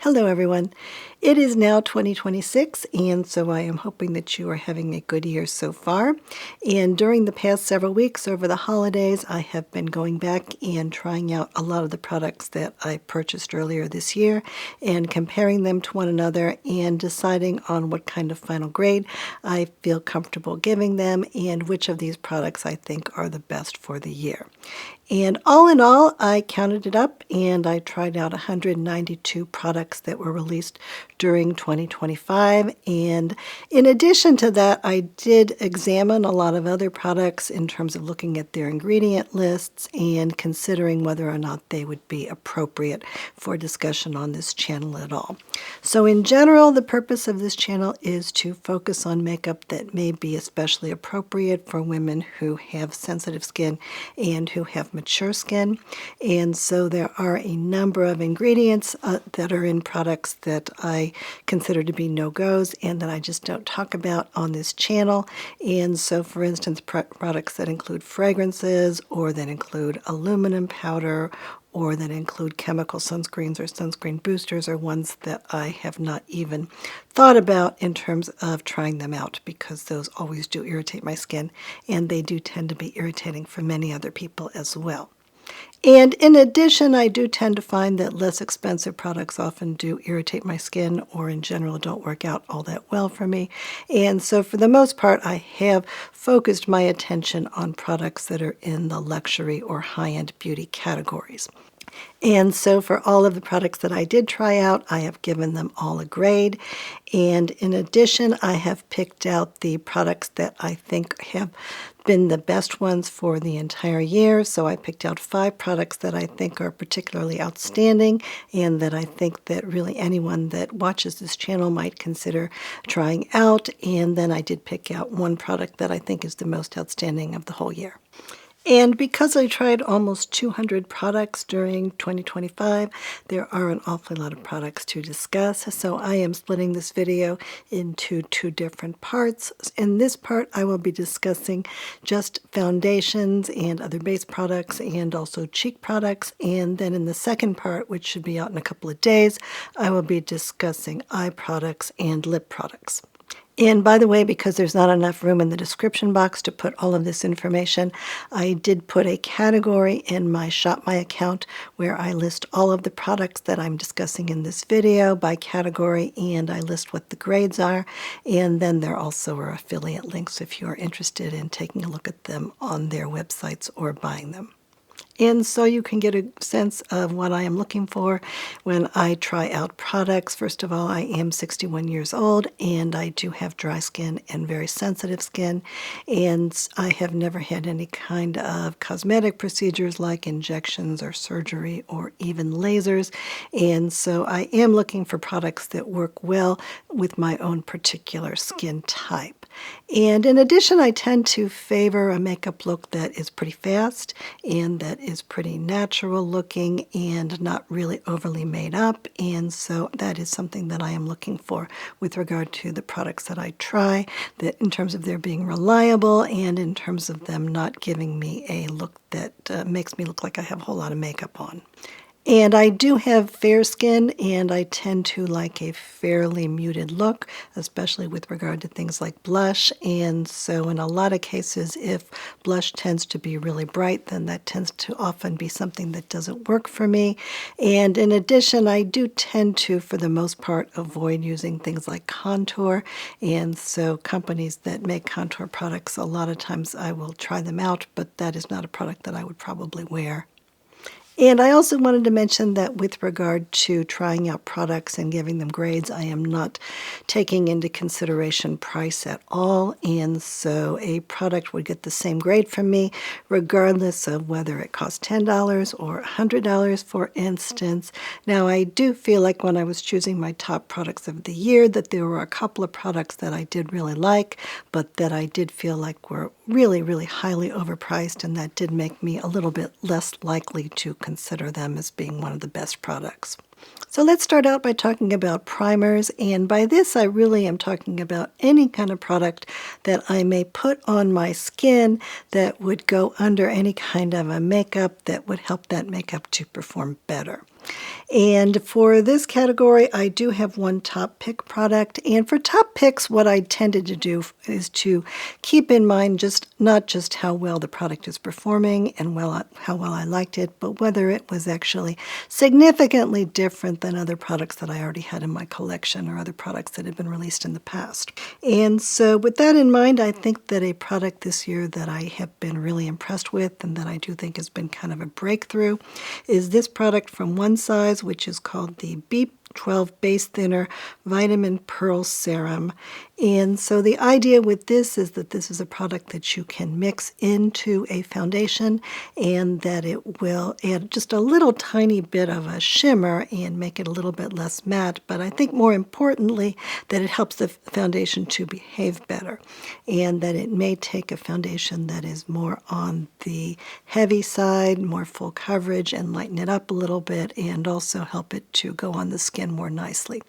Hello everyone. It is now 2026, and so I am hoping that you are having a good year so far. And during the past several weeks over the holidays, I have been going back and trying out a lot of the products that I purchased earlier this year and comparing them to one another and deciding on what kind of final grade I feel comfortable giving them and which of these products I think are the best for the year. And all in all, I counted it up and I tried out 192 products that were released during 2025. And in addition to that, I did examine a lot of other products in terms of looking at their ingredient lists and considering whether or not they would be appropriate for discussion on this channel at all. So in general, the purpose of this channel is to focus on makeup that may be especially appropriate for women who have sensitive skin and who have mature skin. And so there are a number of ingredients that are in products that I consider to be no-goes and that I just don't talk about on this channel. And so, for instance, products that include fragrances or that include aluminum powder or that include chemical sunscreens or sunscreen boosters are ones that I have not even thought about in terms of trying them out, because those always do irritate my skin and they do tend to be irritating for many other people as well. And in addition, I do tend to find that less expensive products often do irritate my skin or in general don't work out all that well for me. And so for the most part, I have focused my attention on products that are in the luxury or high-end beauty categories. And so for all of the products that I did try out, I have given them all a grade. And in addition, I have picked out the products that I think have been the best ones for the entire year. So I picked out 5 products that I think are particularly outstanding and that I think that really anyone that watches this channel might consider trying out. And then I did pick out 1 product that I think is the most outstanding of the whole year. And because I tried almost 200 products during 2025, there are an awful lot of products to discuss. So I am splitting this video into 2 different parts. In this part, I will be discussing just foundations and other base products and also cheek products. And then in the second part, which should be out in a couple of days, I will be discussing eye products and lip products. And by the way, because there's not enough room in the description box to put all of this information, I did put a category in my SHOPMY account where I list all of the products that I'm discussing in this video by category, and I list what the grades are. And then there also are affiliate links if you are interested in taking a look at them on their websites or buying them. And so you can get a sense of what I am looking for when I try out products. First of all, I am 61 years old and I do have dry skin and very sensitive skin. And I have never had any kind of cosmetic procedures like injections or surgery or even lasers. And so I am looking for products that work well with my own particular skin type. And in addition, I tend to favor a makeup look that is pretty fast and that is pretty natural looking and not really overly made up. And so that is something that I am looking for with regard to the products that I try, that in terms of their being reliable and in terms of them not giving me a look that makes me look like I have a whole lot of makeup on. And I do have fair skin, and I tend to like a fairly muted look, especially with regard to things like blush. And so in a lot of cases, if blush tends to be really bright, then that tends to often be something that doesn't work for me. And in addition, I do tend to, for the most part, avoid using things like contour. And so companies that make contour products, a lot of times I will try them out, but that is not a product that I would probably wear. And I also wanted to mention that with regard to trying out products and giving them grades, I am not taking into consideration price at all. And so a product would get the same grade from me regardless of whether it costs $10 or $100, for instance. Now, I do feel like when I was choosing my top products of the year that there were a couple of products that I did really like, but that I did feel like were really, really highly overpriced, and that did make me a little bit less likely to consider them as being one of the best products. So let's start out by talking about primers, and by this I really am talking about any kind of product that I may put on my skin that would go under any kind of a makeup that would help that makeup to perform better. And for this category, I do have one top pick product. And for top picks, what I tended to do is to keep in mind not just how well the product is performing and how well I liked it, but whether it was actually significantly different than other products that I already had in my collection or other products that had been released in the past. And so with that in mind, I think that a product this year that I have been really impressed with and that I do think has been kind of a breakthrough is this product from One Size, which is called the B12 Base Thinner Vitamin Pearl Serum. And so the idea with this is that this is a product that you can mix into a foundation and that it will add just a little tiny bit of a shimmer and make it a little bit less matte. But I think more importantly that it helps the foundation to behave better and that it may take a foundation that is more on the heavy side, more full coverage, and lighten it up a little bit and also help it to go on the skin more nicely.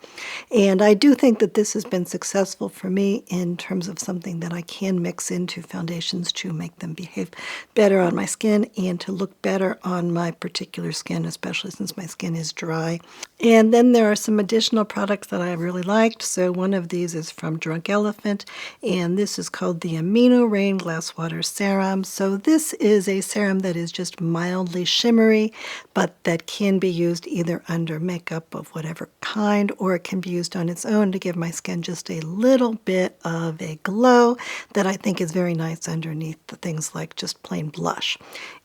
And I do think that this has been successful for me in terms of something that I can mix into foundations to make them behave better on my skin and to look better on my particular skin, especially since my skin is dry. And then there are some additional products that I really liked. So one of these is from Drunk Elephant, and this is called the Amino Rain Glass Water Serum. So this is a serum that is just mildly shimmery, but that can be used either under makeup of whatever kind, or it can be used on its own to give my skin just a little bit of a glow that I think is very nice underneath the things like just plain blush.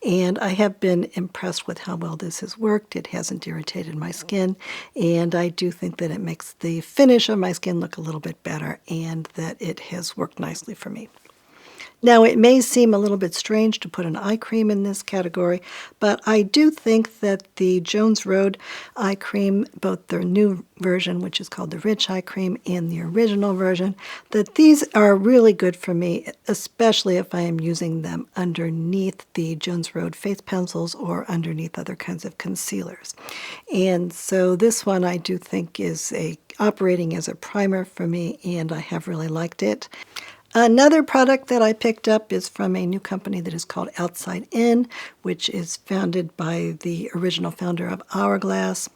And I have been impressed with how well this has worked. It hasn't irritated my skin, and I do think that it makes the finish of my skin look a little bit better and that it has worked nicely for me. Now, it may seem a little bit strange to put an eye cream in this category, but I do think that the Jones Road eye cream, both the new version, which is called the Rich Eye Cream, and the original version, that these are really good for me, especially if I am using them underneath the Jones Road face pencils or underneath other kinds of concealers. And so this one I do think is operating as a primer for me, and I have really liked it. Another product that I picked up is from a new company that is called Outside In, which is founded by the original founder of Hourglass.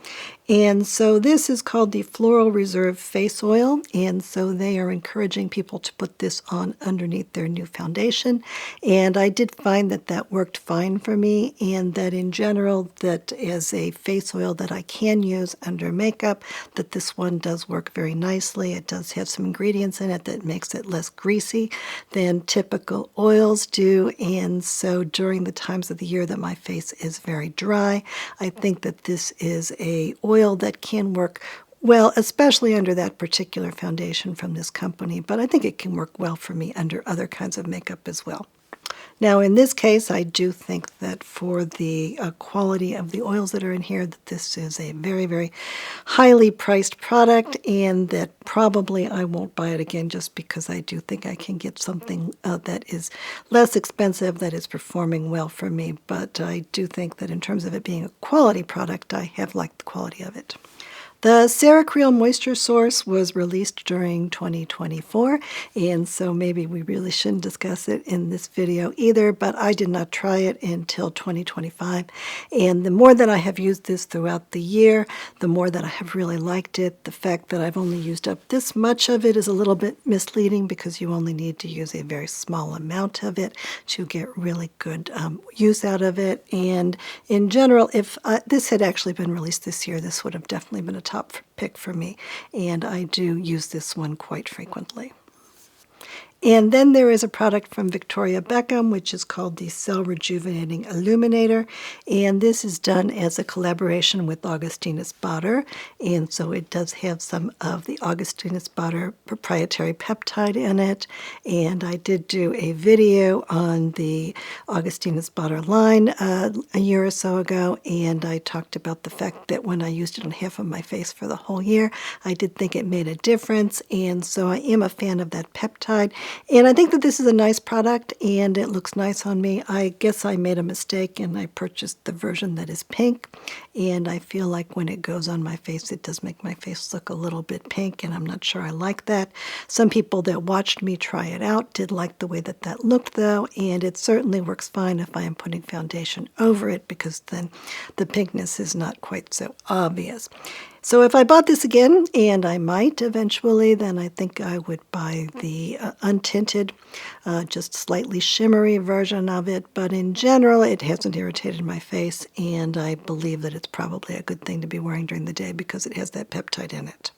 And so this is called the Floral Reserve Face Oil, and so they are encouraging people to put this on underneath their new foundation. And I did find that that worked fine for me, and that in general, that as a face oil that I can use under makeup, that this one does work very nicely. It does have some ingredients in it that makes it less greasy than typical oils do, and so during the times of the year that my face is very dry, I think that this is a oil that can work well, especially under that particular foundation from this company, but I think it can work well for me under other kinds of makeup as well. Now, in this case, I do think that for the quality of the oils that are in here, that this is a very, very highly priced product, and that probably I won't buy it again just because I do think I can get something that is less expensive, that is performing well for me. But I do think that in terms of it being a quality product, I have liked the quality of it. The CeraCreal Moisture Source was released during 2024, and so maybe we really shouldn't discuss it in this video either, but I did not try it until 2025. And the more that I have used this throughout the year, the more that I have really liked it. The fact that I've only used up this much of it is a little bit misleading because you only need to use a very small amount of it to get really good use out of it. And in general, if this had actually been released this year, this would have definitely been a top pick for me, and I do use this one quite frequently. And then there is a product from Victoria Beckham, which is called the Cell Rejuvenating Illuminator, and this is done as a collaboration with Augustinus Bader, and so it does have some of the Augustinus Bader proprietary peptide in it, and I did do a video on the Augustinus Bader line a year or so ago, and I talked about the fact that when I used it on half of my face for the whole year, I did think it made a difference, and so I am a fan of that peptide. And I think that this is a nice product, and it looks nice on me. I guess I made a mistake, and I purchased the version that is pink, and I feel like when it goes on my face, it does make my face look a little bit pink, and I'm not sure I like that. Some people that watched me try it out did like the way that that looked, though, and it certainly works fine if I am putting foundation over it, because then the pinkness is not quite so obvious. So if I bought this again, and I might eventually, then I think I would buy the untinted, just slightly shimmery version of it. But in general, it hasn't irritated my face, and I believe that it's probably a good thing to be wearing during the day because it has that peptide in it.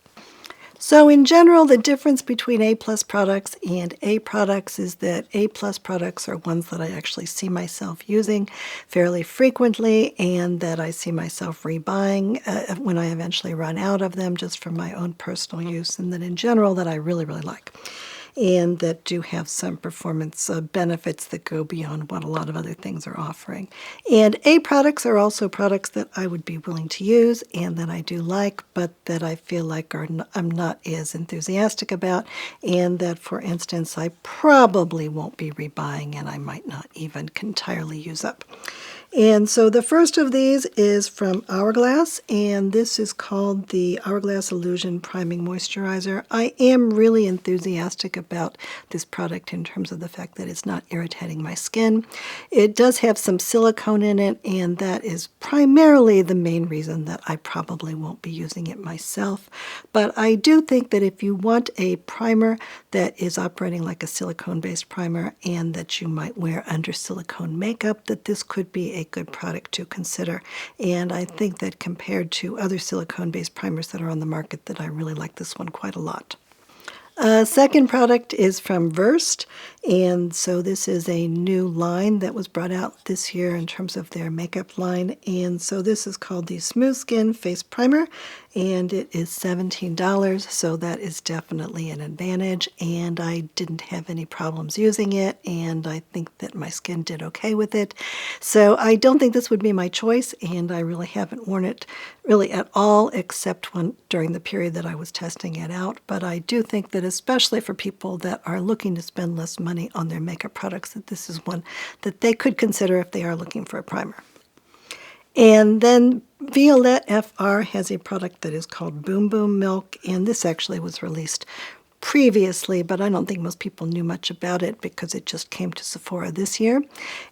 So in general, the difference between A-plus products and A products is that A-plus products are ones that I actually see myself using fairly frequently, and that I see myself rebuying when I eventually run out of them, just for my own personal use, and that in general that I really, really like, and that do have some performance benefits that go beyond what a lot of other things are offering. And A products are also products that I would be willing to use and that I do like, but that I feel like I'm not as enthusiastic about, and that, for instance, I probably won't be rebuying and I might not even entirely use up. And so the first of these is from Hourglass, and this is called the Hourglass Illusion Priming Moisturizer. I am really enthusiastic about this product in terms of the fact that it's not irritating my skin. It does have some silicone in it, and that is primarily the main reason that I probably won't be using it myself. But I do think that if you want a primer that is operating like a silicone-based primer and that you might wear under silicone makeup, that this could be a good product to consider. And I think that compared to other silicone-based primers that are on the market, that I really like this one quite a lot. Second product is from Versed, and so this is a new line that was brought out this year in terms of their makeup line, and so this is called the Smooth Skin Face Primer, and it is $17, so that is definitely an advantage, and I didn't have any problems using it, and I think that my skin did okay with it. So I don't think this would be my choice, and I really haven't worn it really at all except during the period that I was testing it out. But I do think that especially for people that are looking to spend less money on their makeup products, that this is one that they could consider if they are looking for a primer. And then Violette FR has a product that is called Boom Boom Milk, and this actually was released previously, but I don't think most people knew much about it because it just came to Sephora this year.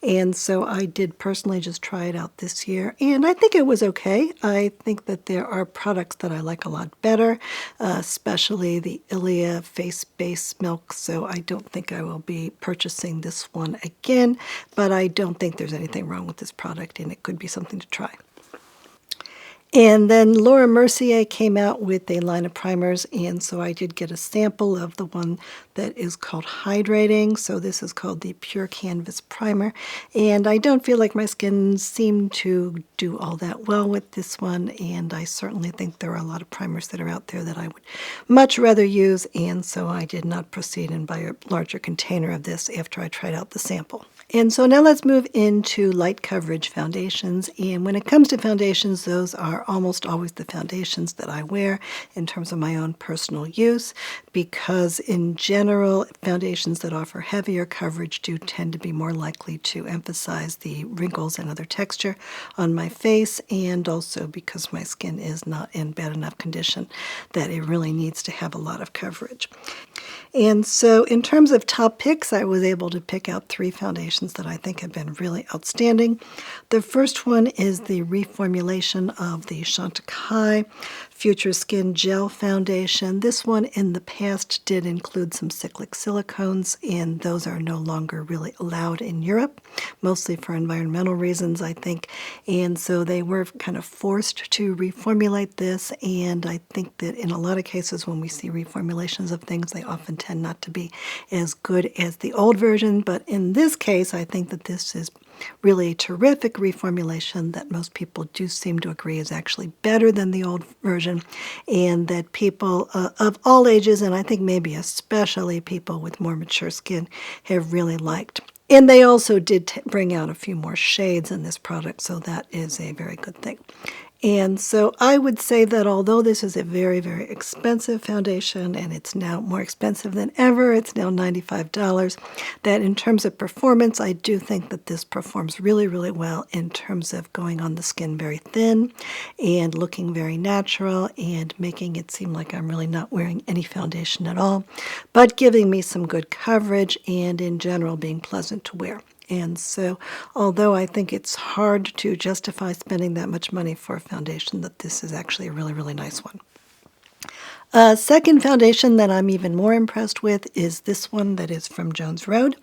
And so I did personally just try it out this year, and I think it was okay. I think that there are products that I like a lot better, especially the Ilia Face Base Milk, so I don't think I will be purchasing this one again, but I don't think there's anything wrong with this product, and it could be something to try. And then Laura Mercier came out with a line of primers, and so I did get a sample of the one that is called Hydrating. So this is called the Pure Canvas Primer, and I don't feel like my skin seemed to do all that well with this one, and I certainly think there are a lot of primers that are out there that I would much rather use, and so I did not proceed and buy a larger container of this after I tried out the sample. And so now let's move into light coverage foundations. And when it comes to foundations, those are almost always the foundations that I wear in terms of my own personal use, because in general, foundations that offer heavier coverage do tend to be more likely to emphasize the wrinkles and other texture on my face, and also because my skin is not in bad enough condition that it really needs to have a lot of coverage. And so in terms of top picks, I was able to pick out 3 foundations that I think have been really outstanding. The first one is the reformulation of the Chantecaille Future Skin Gel Foundation. This one in the past did include some cyclic silicones, and those are no longer really allowed in Europe, mostly for environmental reasons, I think. And so they were kind of forced to reformulate this, and I think that in a lot of cases when we see reformulations of things, they often tend not to be as good as the old version. But in this case, I think that this is really a terrific reformulation that most people do seem to agree is actually better than the old version, and that people of all ages, and I think maybe especially people with more mature skin, have really liked. And they also did bring out a few more shades in this product, so that is a very good thing. And so I would say that although this is a very, very expensive foundation, and it's now more expensive than ever, it's now $95, that in terms of performance, I do think that this performs really, really well in terms of going on the skin very thin and looking very natural and making it seem like I'm really not wearing any foundation at all, but giving me some good coverage and in general being pleasant to wear. And so, although I think it's hard to justify spending that much money for a foundation, that this is actually a really, really nice one. Second foundation that I'm even more impressed with is this one that is from Jones Road.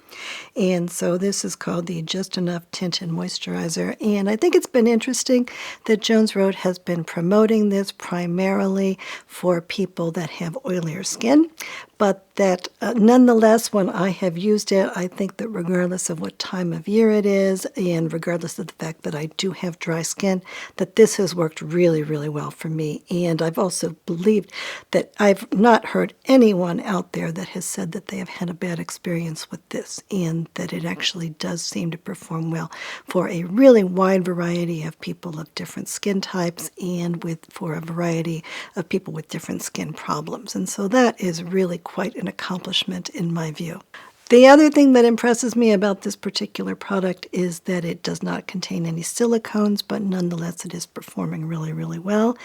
And so this is called the Just Enough Tint and Moisturizer. And I think it's been interesting that Jones Road has been promoting this primarily for people that have oilier skin. But that nonetheless, when I have used it, I think that regardless of what time of year it is, and regardless of the fact that I do have dry skin, that this has worked really, really well for me. And I've also believed that I've not heard anyone out there that has said that they have had a bad experience with this, and that it actually does seem to perform well for a really wide variety of people of different skin types and for a variety of people with different skin problems. And so that is really quite an accomplishment in my view. The other thing that impresses me about this particular product is that it does not contain any silicones, but nonetheless it is performing really, really well.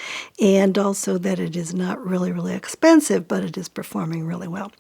And also that it is not really, really expensive, but it is performing really well.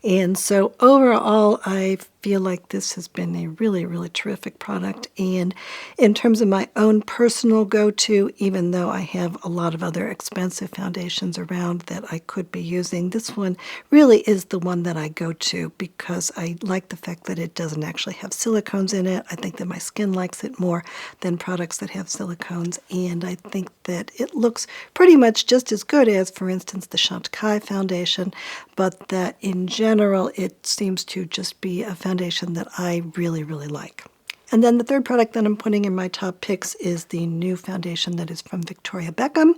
And so overall, I feel like this has been a really, really terrific product. And in terms of my own personal go-to, even though I have a lot of other expensive foundations around that I could be using, this one really is the one that I go to because I like the fact that it doesn't actually have silicones in it. I think that my skin likes it more than products that have silicones. And I think that it looks pretty much just as good as, for instance, the SHOPMY foundation, but that in general, it seems to just be a foundation that I really, really like. And then the third product that I'm putting in my top picks is the new foundation that is from Victoria Beckham.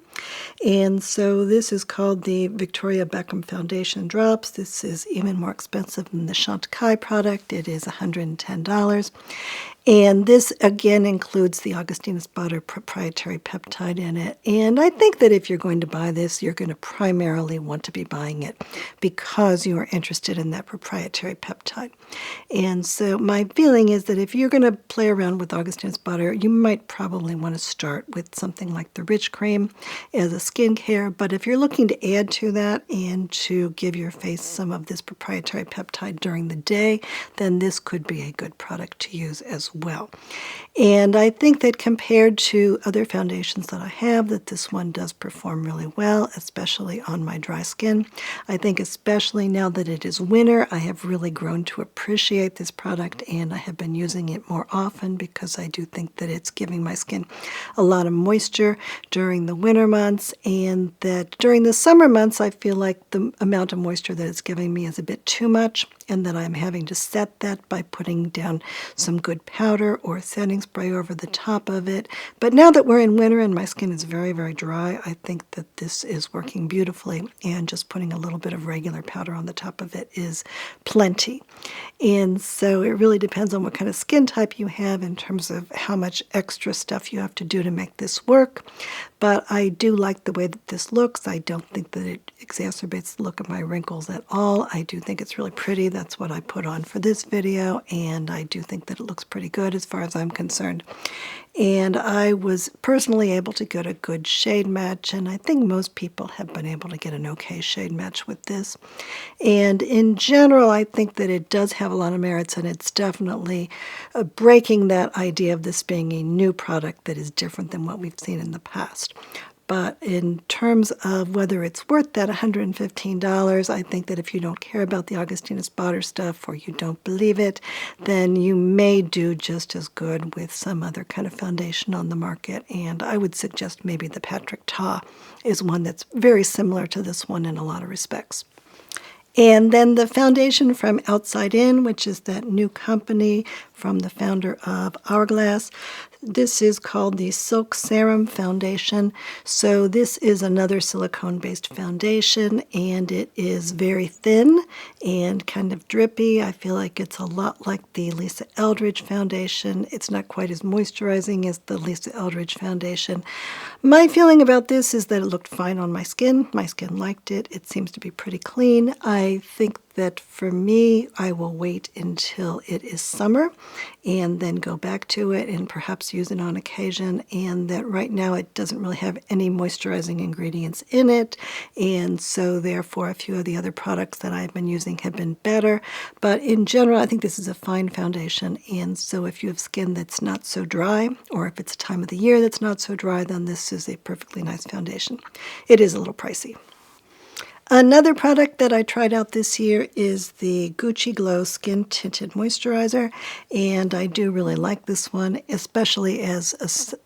And so this is called the Victoria Beckham Foundation Drops. This is even more expensive than the SHOPMY product. It is $110. And this, again, includes the Augustinus Bader proprietary peptide in it. And I think that if you're going to buy this, you're going to primarily want to be buying it because you are interested in that proprietary peptide. And so my feeling is that if you're going to play around with Augustinus Bader, you might probably want to start with something like the Rich Cream as a skincare. But if you're looking to add to that and to give your face some of this proprietary peptide during the day, then this could be a good product to use as well. And I think that compared to other foundations that I have, that this one does perform really well, especially on my dry skin. I think especially now that it is winter, I have really grown to appreciate this product, and I have been using it more often because I do think that it's giving my skin a lot of moisture during the winter months, and that during the summer months, I feel like the amount of moisture that it's giving me is a bit too much, and that I'm having to set that by putting down some good powder or setting spray over the top of it. But now that we're in winter and my skin is very, very dry, I think that this is working beautifully, and just putting a little bit of regular powder on the top of it is plenty. And so it really depends on what kind of skin type you have in terms of how much extra stuff you have to do to make this work. But I do like the way that this looks. I don't think that it exacerbates the look of my wrinkles at all. I do think it's really pretty. That's what I put on for this video, and I do think that it looks pretty good as far as I'm concerned. And I was personally able to get a good shade match, and I think most people have been able to get an okay shade match with this. And in general, I think that it does have a lot of merits, and it's definitely breaking that idea of this being a new product that is different than what we've seen in the past. But in terms of whether it's worth that $115, I think that if you don't care about the Augustinus Bader stuff or you don't believe it, then you may do just as good with some other kind of foundation on the market. And I would suggest maybe the Patrick Ta is one that's very similar to this one in a lot of respects. And then the foundation from Outside In, which is that new company from the founder of Hourglass. This is called the Silk Serum Foundation. So this is another silicone-based foundation, and it is very thin and kind of drippy. I feel like it's a lot like the Lisa Eldridge foundation. It's not quite as moisturizing as the Lisa Eldridge foundation. My feeling about this is that it looked fine on my skin. My skin liked it. It seems to be pretty clean. I think that for me, I will wait until it is summer and then go back to it and perhaps use it on occasion, and that right now it doesn't really have any moisturizing ingredients in it, and so therefore a few of the other products that I've been using have been better. But in general, I think this is a fine foundation, and so if you have skin that's not so dry, or if it's a time of the year that's not so dry, then this is a perfectly nice foundation. It is a little pricey. Another product that I tried out this year is the Gucci Glow Skin Tinted Moisturizer, and I do really like this one, especially as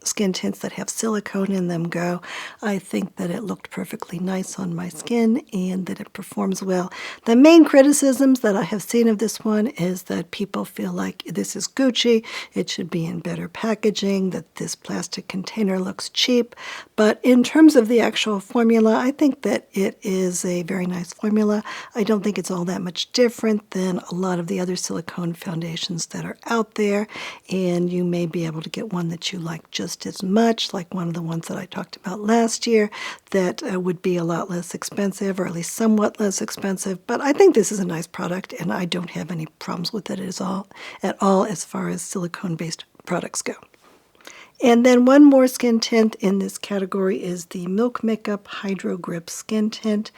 skin tints that have silicone in them go. I think that it looked perfectly nice on my skin and that it performs well. The main criticisms that I have seen of this one is that people feel like this is Gucci, it should be in better packaging, that this plastic container looks cheap, but in terms of the actual formula, I think that it is a very nice formula. I don't think it's all that much different than a lot of the other silicone foundations that are out there, and you may be able to get one that you like just as much, like one of the ones that I talked about last year that would be a lot less expensive, or at least somewhat less expensive. But I think this is a nice product, and I don't have any problems with it at all as far as silicone-based products go. And then one more skin tint in this category is the Milk Makeup Hydro Grip Skin Tint.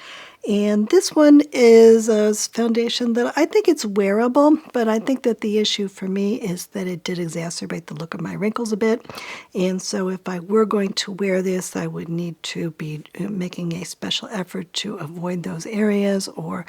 And this one is a foundation that I think it's wearable, but I think that the issue for me is that it did exacerbate the look of my wrinkles a bit. And so if I were going to wear this, I would need to be making a special effort to avoid those areas, or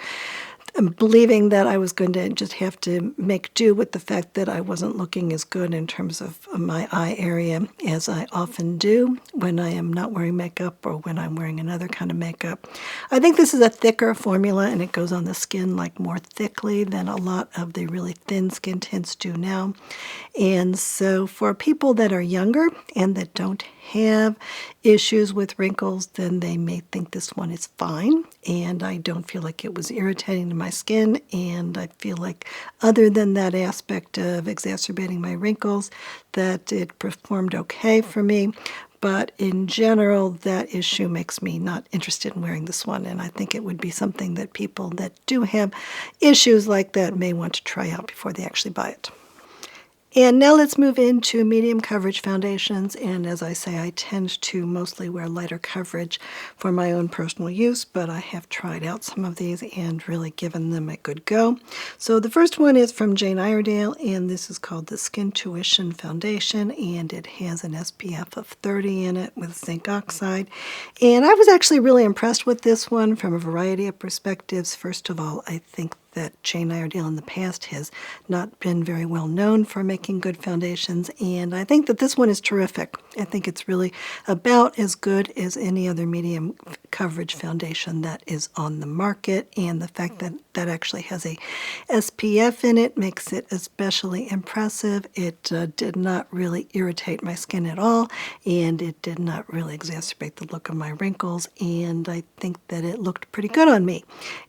believing that I was going to just have to make do with the fact that I wasn't looking as good in terms of my eye area as I often do when I am not wearing makeup or when I'm wearing another kind of makeup. I think this is a thicker formula, and it goes on the skin like more thickly than a lot of the really thin skin tints do now. And so for people that are younger and that don't have issues with wrinkles, then they may think this one is fine, and I don't feel like it was irritating to my skin, and I feel like other than that aspect of exacerbating my wrinkles, that it performed okay for me. But in general, that issue makes me not interested in wearing this one, and I think it would be something that people that do have issues like that may want to try out before they actually buy it. And now let's move into medium coverage foundations, and as I say, I tend to mostly wear lighter coverage for my own personal use, but I have tried out some of these and really given them a good go. So the first one is from Jane Iredale, and this is called the Skin Tuition Foundation, and it has an SPF of 30 in it with zinc oxide. And I was actually really impressed with this one from a variety of perspectives. First of all, I think that Jane Iredale in the past has not been very well known for making good foundations, and I think that this one is terrific. I think it's really about as good as any other medium coverage foundation that is on the market, and the fact that that actually has a SPF in it makes it especially impressive. It did not really irritate my skin at all, and it did not really exacerbate the look of my wrinkles, and I think that it looked pretty good on me.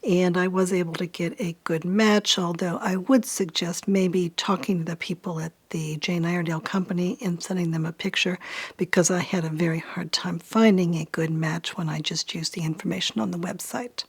And I was able to get a good match, although I would suggest maybe talking to the people at the Jane Iredale company and sending them a picture, because I had a very hard time finding a good match when I just used the information on the website.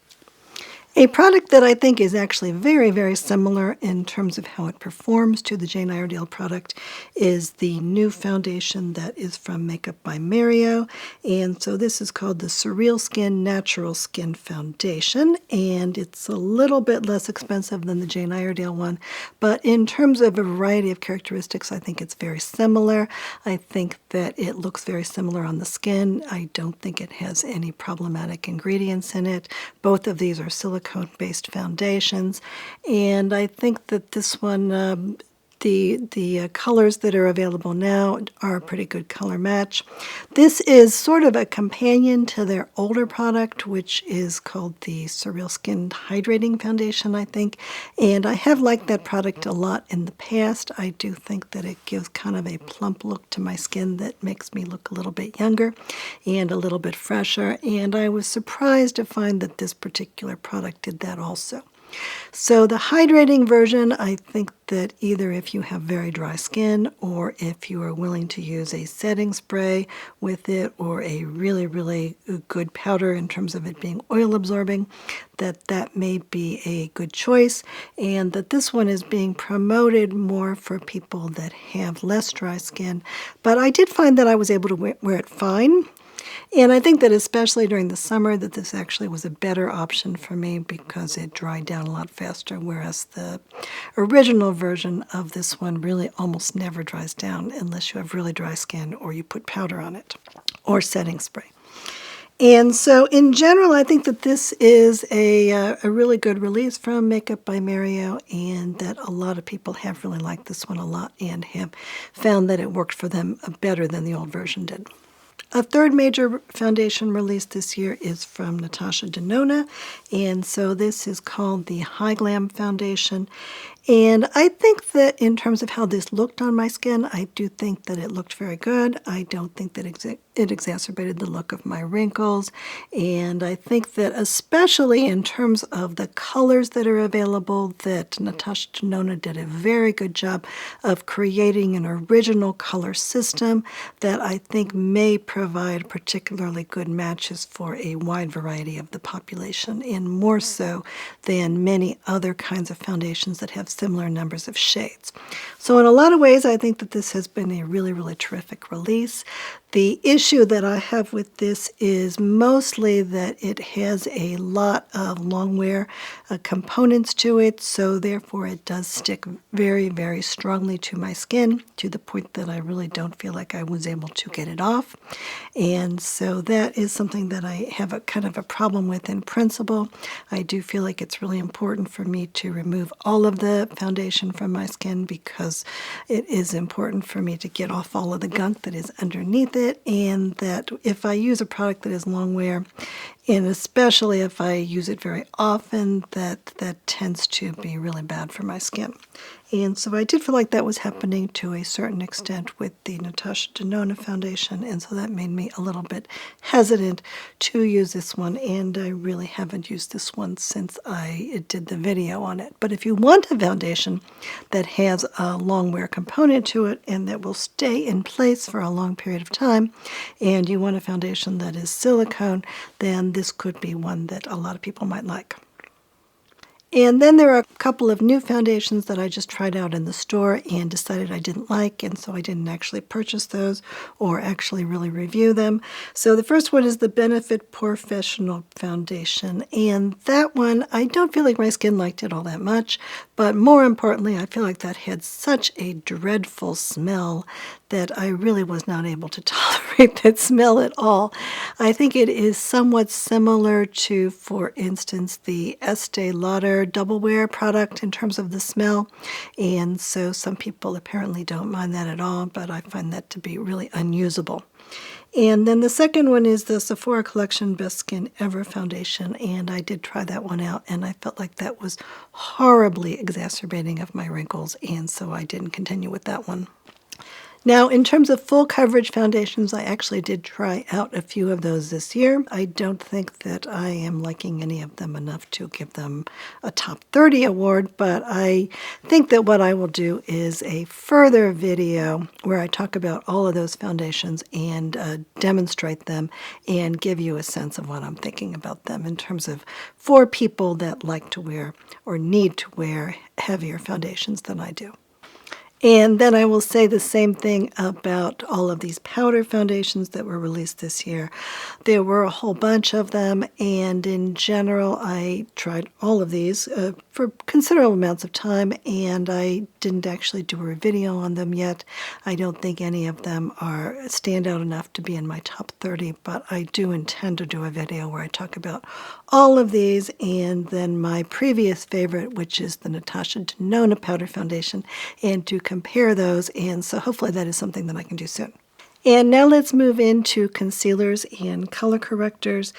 A product that I think is actually very, very similar in terms of how it performs to the Jane Iredale product is the new foundation that is from Makeup by Mario. And so this is called the Surreal Skin Natural Skin Foundation, and it's a little bit less expensive than the Jane Iredale one, but in terms of a variety of characteristics, I think it's very similar. I think that it looks very similar on the skin. I don't think it has any problematic ingredients in it. Both of these are silicone-based foundations, and I think that this one The colors that are available now are a pretty good color match. This is sort of a companion to their older product, which is called the Surreal Skin Hydrating Foundation, I think. And I have liked that product a lot in the past. I do think that it gives kind of a plump look to my skin that makes me look a little bit younger and a little bit fresher. And I was surprised to find that this particular product did that also. So the hydrating version, I think that either if you have very dry skin or if you are willing to use a setting spray with it or a really, really good powder in terms of it being oil absorbing, that may be a good choice, and that this one is being promoted more for people that have less dry skin. But I did find that I was able to wear it fine. And I think that especially during the summer that this actually was a better option for me because it dried down a lot faster, whereas the original version of this one really almost never dries down unless you have really dry skin or you put powder on it or setting spray. And so in general, I think that this is a really good release from Makeup by Mario, and that a lot of people have really liked this one a lot and have found that it worked for them better than the old version did. A third major foundation release this year is from Natasha Denona, and so this is called the High Glam Foundation. And I think that in terms of how this looked on my skin, I do think that it looked very good. I don't think that it exacerbated the look of my wrinkles. And I think that especially in terms of the colors that are available, that Natasha Denona did a very good job of creating an original color system that I think may provide particularly good matches for a wide variety of the population, and more so than many other kinds of foundations that have similar numbers of shades. So in a lot of ways, I think that this has been a really, really terrific release. The issue that I have with this is mostly that it has a lot of long wear components to it, so therefore it does stick very, very strongly to my skin to the point that I really don't feel like I was able to get it off. And so that is something that I have a kind of a problem with in principle. I do feel like it's really important for me to remove all of the foundation from my skin because it is important for me to get off all of the gunk that is underneath it, and that if I use a product that is long wear, and especially if I use it very often, that tends to be really bad for my skin. And so I did feel like that was happening to a certain extent with the Natasha Denona foundation, and so that made me a little bit hesitant to use this one, and I really haven't used this one since I did the video on it. But if you want a foundation that has a long wear component to it and that will stay in place for a long period of time, and you want a foundation that is silicone, then this could be one that a lot of people might like. And then there are a couple of new foundations that I just tried out in the store and decided I didn't like, and so I didn't actually purchase those or actually really review them. So the first one is the Benefit Professional Foundation, and that one, I don't feel like my skin liked it all that much, but more importantly, I feel like that had such a dreadful smell that I really was not able to tolerate that smell at all. I think it is somewhat similar to, for instance, the Estee Lauder Double Wear product in terms of the smell, and so some people apparently don't mind that at all, but I find that to be really unusable. And then the second one is the Sephora Collection Best Skin Ever Foundation, and I did try that one out, and I felt like that was horribly exacerbating of my wrinkles, and so I didn't continue with that one. Now, in terms of full coverage foundations, I actually did try out a few of those this year. I don't think that I am liking any of them enough to give them a top 30 award, but I think that what I will do is a further video where I talk about all of those foundations and demonstrate them and give you a sense of what I'm thinking about them in terms of for people that like to wear or need to wear heavier foundations than I do. And then I will say the same thing about all of these powder foundations that were released this year. There were a whole bunch of them, and in general, I tried all of these for considerable amounts of time, and I didn't actually do a video on them yet. I don't think any of them stand out enough to be in my top 30, but I do intend to do a video where I talk about all of these, and then my previous favorite, which is the Natasha Denona Powder Foundation, and to compare those, and so hopefully that is something that I can do soon. And now let's move into concealers and color correctors.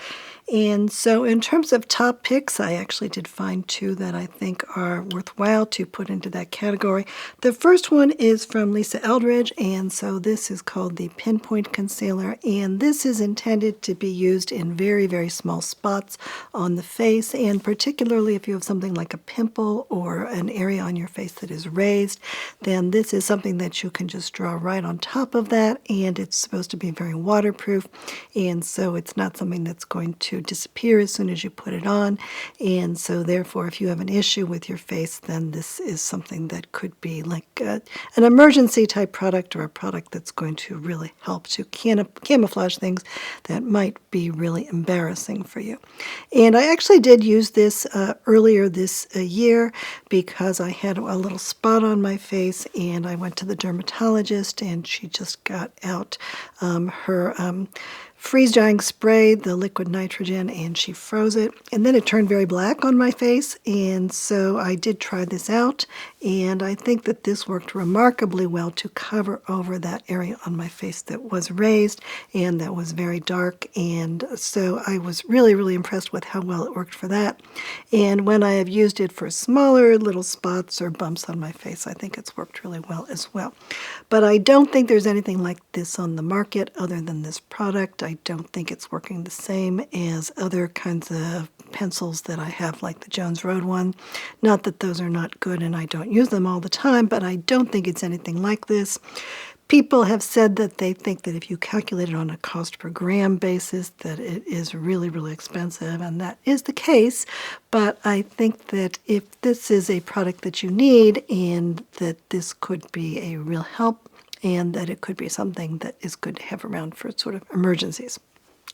And so in terms of top picks, I actually did find two that I think are worthwhile to put into that category. The first one is from Lisa Eldridge, and so this is called the Pinpoint Concealer, and this is intended to be used in very, very small spots on the face, and particularly if you have something like a pimple or an area on your face that is raised, then this is something that you can just draw right on top of that, and it's supposed to be very waterproof, and so it's not something that's going to disappear as soon as you put it on, and so therefore if you have an issue with your face, then this is something that could be like an emergency type product, or a product that's going to really help to camouflage things that might be really embarrassing for you. And I actually did use this earlier this year because I had a little spot on my face, and I went to the dermatologist, and she just got out her freeze-drying spray, the liquid nitrogen, and she froze it. And then it turned very black on my face, and so I did try this out, and I think that this worked remarkably well to cover over that area on my face that was raised and that was very dark, and so I was really, really impressed with how well it worked for that. And when I have used it for smaller little spots or bumps on my face, I think it's worked really well as well. But I don't think there's anything like this on the market other than this product. I don't think it's working the same as other kinds of pencils that I have, like the Jones Road one. Not that those are not good and I don't use them all the time, but I don't think it's anything like this. People have said that they think that if you calculate it on a cost per gram basis, that it is really, really expensive, and that is the case. But I think that if this is a product that you need, and that this could be a real help, and that it could be something that is good to have around for sort of emergencies.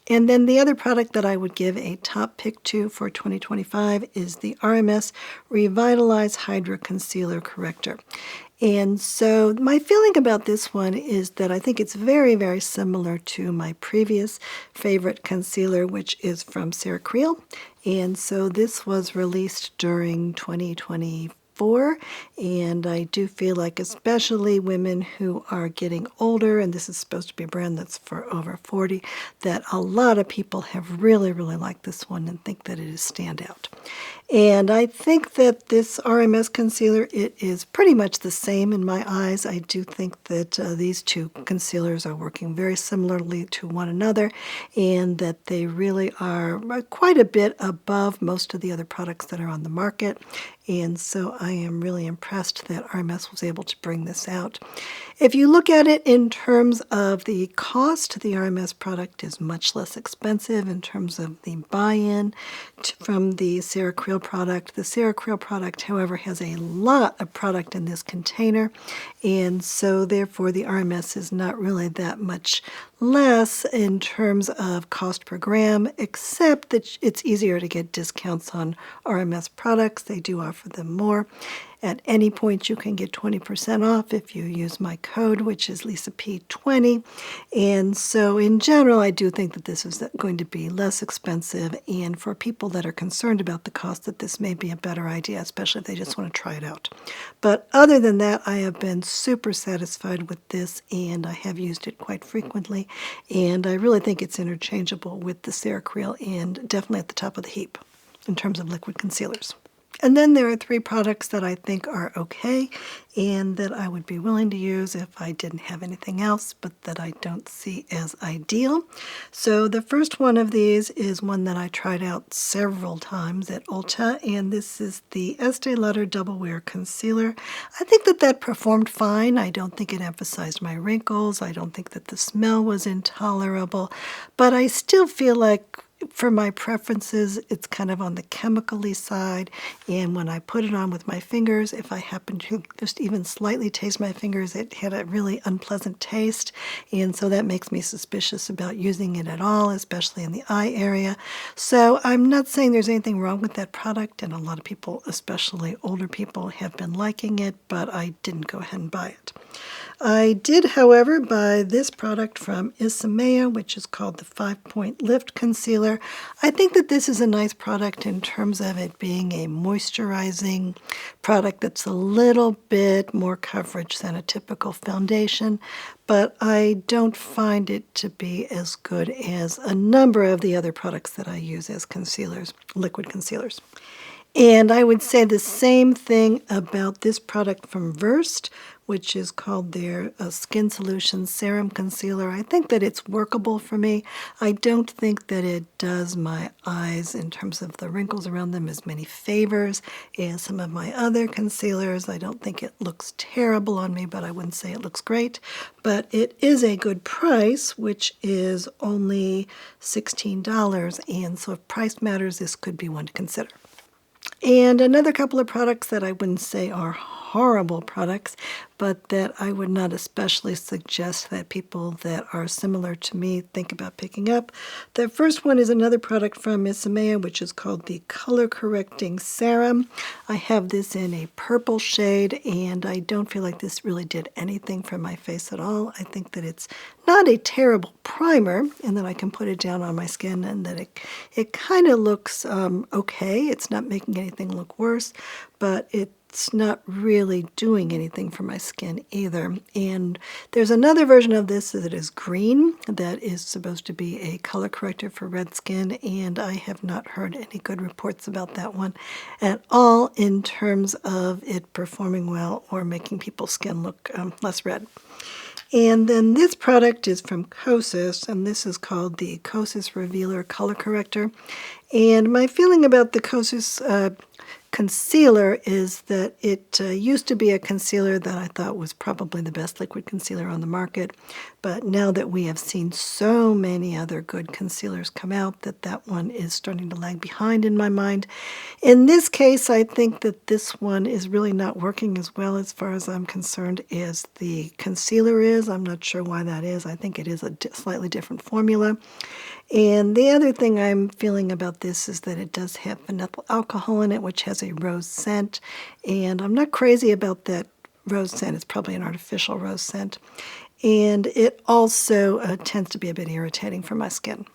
And then the other product that I would give a top pick to for 2025 is the RMS Revitalize Hydra Concealer Corrector. And so my feeling about this one is that I think it's very, very similar to my previous favorite concealer, which is from Sarah Creel. And so this was released during 2024. And I do feel like especially women who are getting older, and this is supposed to be a brand that's for over 40, that a lot of people have really, really liked this one and think that it is standout. And I think that this RMS concealer, it is pretty much the same in my eyes. I do think that these two concealers are working very similarly to one another, and that they really are quite a bit above most of the other products that are on the market. And so I am really impressed that RMS was able to bring this out. If you look at it in terms of the cost, the RMS product is much less expensive in terms of the buy-in from the Sarah Creel product. The Sarah Creel product, however, has a lot of product in this container, and so therefore the RMS is not really that much less in terms of cost per gram, except that it's easier to get discounts on RMS products. They do offer them more. At any point, you can get 20% off if you use my code, which is LisaP20. And so in general, I do think that this is going to be less expensive. And for people that are concerned about the cost, that this may be a better idea, especially if they just want to try it out. But other than that, I have been super satisfied with this, and I have used it quite frequently. And I really think it's interchangeable with the Sarah Creel, and definitely at the top of the heap in terms of liquid concealers. And then there are three products that I think are okay and that I would be willing to use if I didn't have anything else, but that I don't see as ideal. So the first one of these is one that I tried out several times at Ulta, and this is the Estee Lauder Double Wear Concealer. I think that that performed fine. I don't think it emphasized my wrinkles. I don't think that the smell was intolerable, but I still feel like for my preferences, it's kind of on the chemically side, and when I put it on with my fingers, if I happen to just even slightly taste my fingers, it had a really unpleasant taste, and so that makes me suspicious about using it at all, especially in the eye area. So I'm not saying there's anything wrong with that product, and a lot of people, especially older people, have been liking it, but I didn't go ahead and buy it. I did, however, buy this product from Isamaya, which is called the 5-Point Lift Concealer. concealer. I think that this is a nice product in terms of it being a moisturizing product that's a little bit more coverage than a typical foundation, but I don't find it to be as good as a number of the other products that I use as concealers, liquid concealers. And I would say the same thing about this product from Versed, which is called their Skin Solutions Serum Concealer. I think that it's workable for me. I don't think that it does my eyes in terms of the wrinkles around them as many favors as some of my other concealers. I don't think it looks terrible on me, but I wouldn't say it looks great. But it is a good price, which is only $16. And so if price matters, this could be one to consider. And another couple of products that I wouldn't say are horrible products, but that I would not especially suggest that people that are similar to me think about picking up. The first one is another product from Miss Amaya, which is called the Color Correcting Serum. I have this in a purple shade, and I don't feel like this really did anything for my face at all. I think that it's not a terrible primer, and that I can put it down on my skin, and that it kind of looks okay. It's not making anything look worse, but it's not really doing anything for my skin either. And there's another version of this that is green that is supposed to be a color corrector for red skin, and I have not heard any good reports about that one at all in terms of it performing well or making people's skin look less red. And then this product is from Kosas, and this is called the Kosas Revealer Color Corrector. And my feeling about the Kosas concealer is that it used to be a concealer that I thought was probably the best liquid concealer on the market, but now that we have seen so many other good concealers come out, that one is starting to lag behind in my mind. In this case, I think that this one is really not working as well as far as I'm concerned as the concealer is. I'm not sure why that is. I think it is a slightly different formula. And the other thing I'm feeling about this is that it does have phenyl alcohol in it, which has a rose scent. And I'm not crazy about that rose scent. It's probably an artificial rose scent. And it also tends to be a bit irritating for my skin.